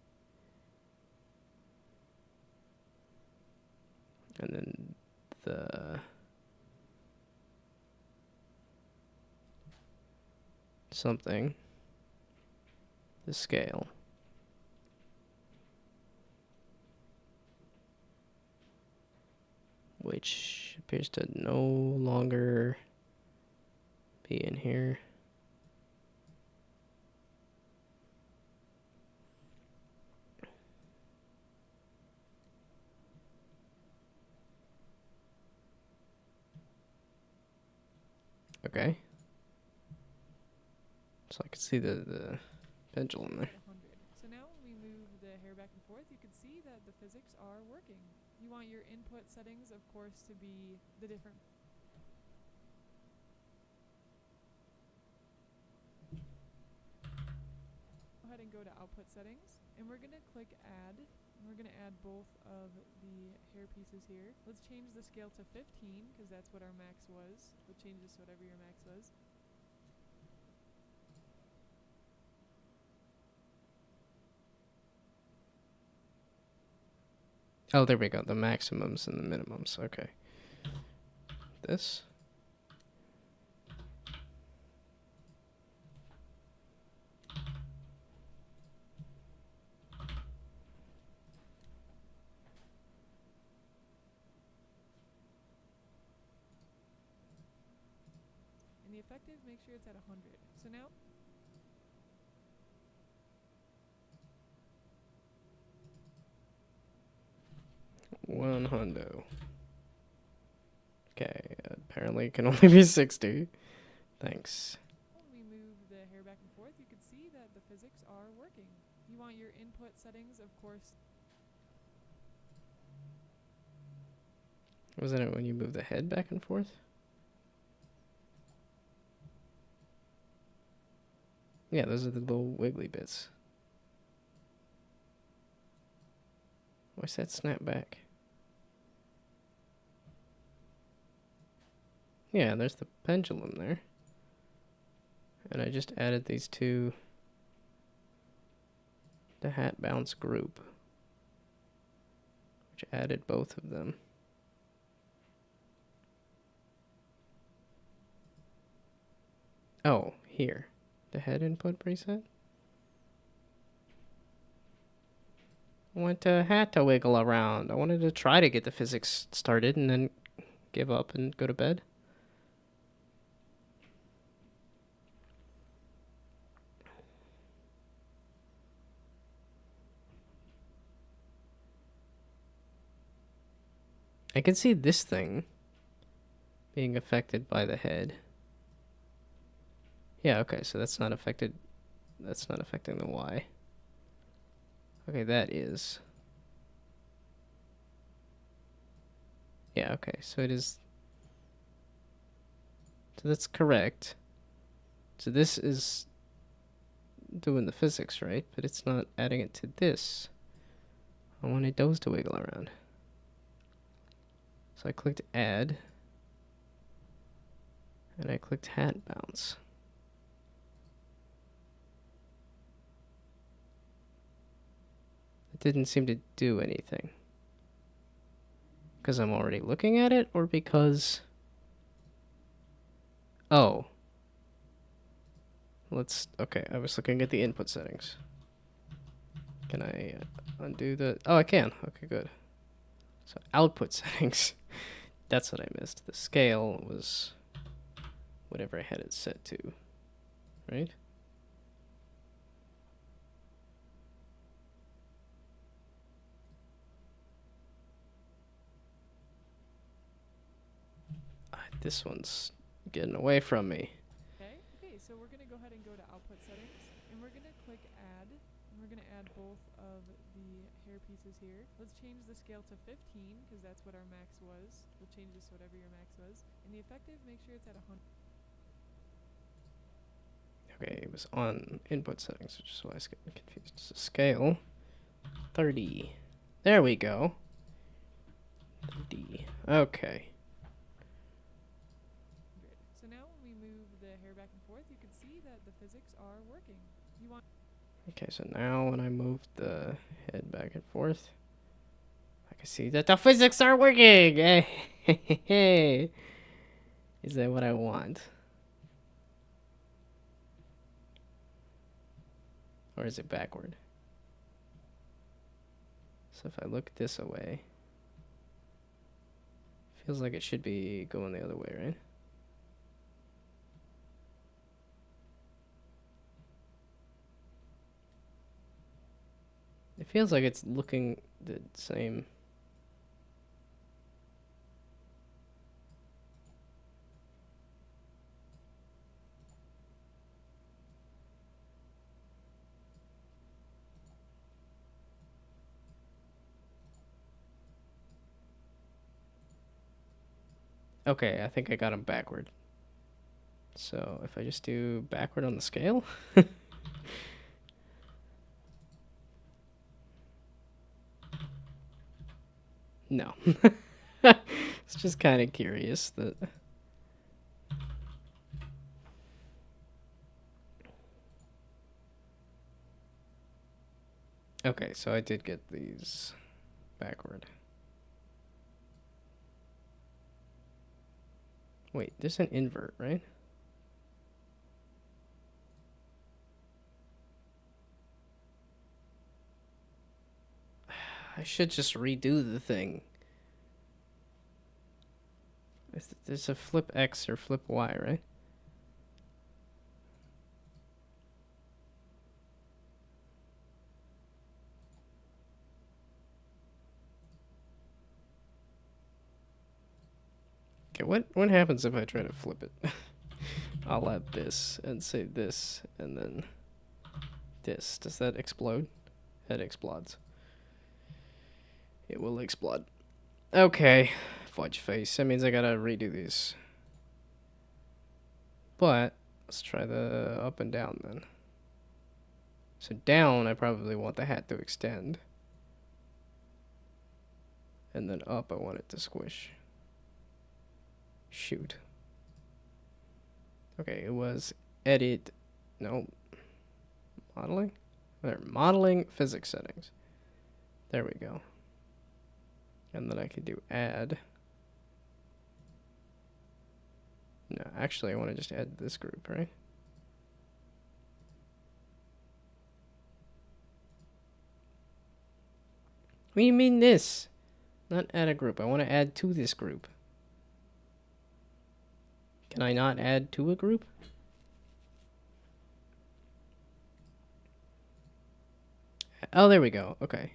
And then the... something. The scale. Which appears to no longer be in here. Okay. So I can see the pendulum there. 100. So now when we move the hair back and forth, you can see that the physics are working. You want your input settings, of course, to be the different... Go ahead and go to output settings, and we're going to click add. And we're going to add both of the hair pieces here. Let's change the scale to 15, because that's what our max was. We'll change this to whatever your max was. Oh, there we go. The maximums and the minimums. Okay. This. And the effective, make sure it's at 100. So now... One hundo. Okay, apparently it can only be 60. Thanks. When we move the hair back and forth, you can see that the physics are working. You want your input settings, of course. Wasn't it when you move the head back and forth? Yeah, those are the little wiggly bits. Why's that snap back? Yeah, there's the pendulum there. And I just added these two. The hat bounce group. Which added both of them. Oh, here. The head input preset? I want the hat to wiggle around. I wanted to try to get the physics started and then give up and go to bed. I can see this thing being affected by the head. Yeah, okay, so that's not affected. That's not affecting the Y. Okay, that is. Yeah, okay, so it is. So that's correct. So this is doing the physics, right? But it's not adding it to this. I wanted those to wiggle around. So I clicked add. And I clicked hat bounce. It didn't seem to do anything. Because I'm already looking at it, or because... Oh. Let's... Okay, I was looking at the input settings. Can I undo the... Oh, I can. Okay, good. So output settings. That's what I missed. The scale was whatever I had it set to. Right? This one's getting away from me. Okay, so we're gonna go ahead and go to output settings, and we're gonna click add, and we're gonna add both of the hair pieces here. Let's change the scale to 15, because that's what our max was. We'll change this to whatever your max was. And the effective, make sure it's at 100. Okay, it was on input settings, which is why I was getting confused. So scale 30. There we go. 30. Okay. So now when we move the hair back and forth, you can see that the physics are working. You want Okay, so now when I move the head back and forth, I can see that the physics are working. Hey, is that what I want? Or is it backward? So if I look this way, feels like it should be going the other way, right? It feels like it's looking the same. Okay, I think I got them backward. So if I just do backward on the scale. No. It's just kind of curious that. Okay, so I did get these backward. Wait, there's an invert, right? I should just redo the thing. There's a flip X or flip Y, right? Okay, what happens if I try to flip it? I'll add this and say this and then this. Does that explode? It explodes. It will explode. Okay, fudge face. That means I gotta redo these. But let's try the up and down then. So down, I probably want the hat to extend. And then up, I want it to squish. Shoot. Okay, it was edit. No. Modeling? There, modeling physics settings. There we go. And then I could do add. No, actually, I want to just add this group, right? What do you mean this? Not add a group. I want to add to this group. Can I not add to a group? Oh, there we go. Okay.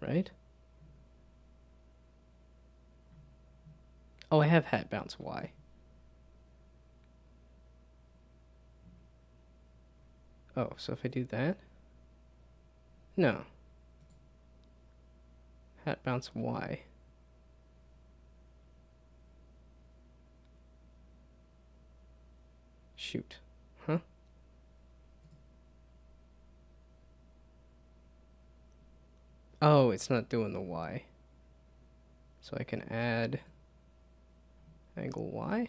Right? Oh, I have hat bounce Y. Oh, so if I do that? No. Hat bounce Y. Shoot. Huh? Oh, it's not doing the Y. So I can add angle Y.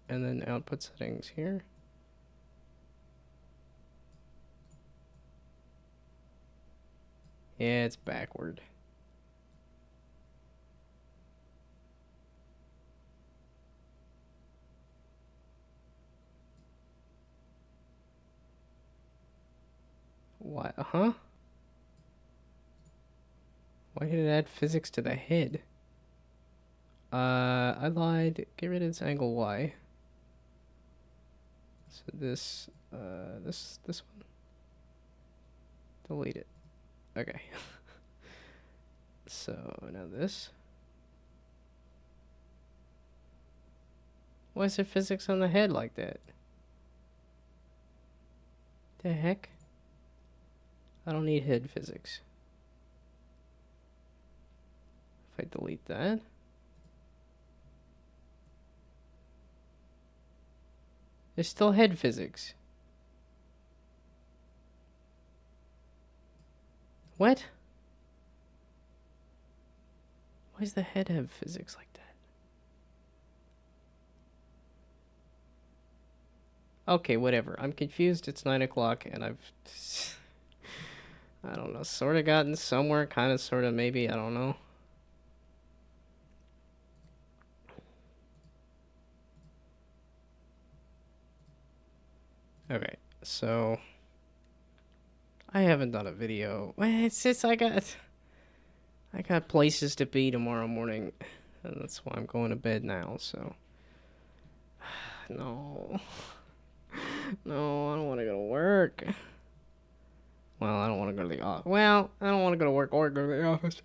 And then output settings here. Yeah, it's backward. Why? Huh? Why did it add physics to the head? I lied. Get rid of this angle Y. So this one. Delete it. Okay. So now this. Why is there physics on the head like that? The heck? I don't need head physics. If I delete that. There's still head physics. What? Why does the head have physics like that? Okay, whatever. I'm confused. It's 9 o'clock and I've... I don't know, sort of gotten somewhere, kind of, sort of, maybe, I don't know. Okay, so I haven't done a video. Well, it's just I got places to be tomorrow morning, and that's why I'm going to bed now. So no, no, I don't want to go to work. Well, I don't want to go to the office. Well, I don't want to go to work or go to the office.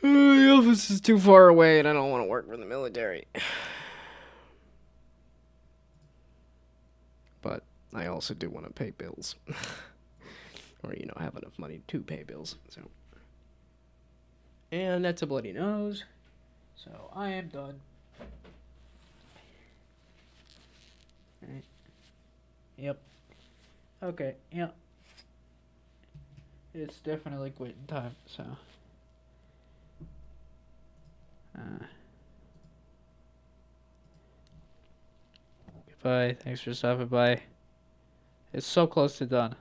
The office is too far away, and I don't want to work for the military. But I also do want to pay bills. Or, you know, have enough money to pay bills. So, and that's a bloody nose. So, I am done. Alright. Yep. Okay, yep. It's definitely quitting time, so. Goodbye. Thanks for stopping by. It's so close to done.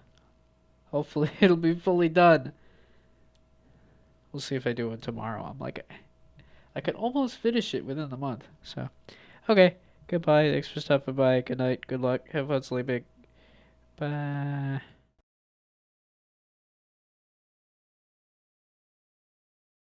Hopefully it'll be fully done. We'll see if I do it tomorrow. I'm like, I could almost finish it within the month. So, okay. Goodbye. Thanks for stopping by. Good night. Good luck. Have fun sleeping. Bye.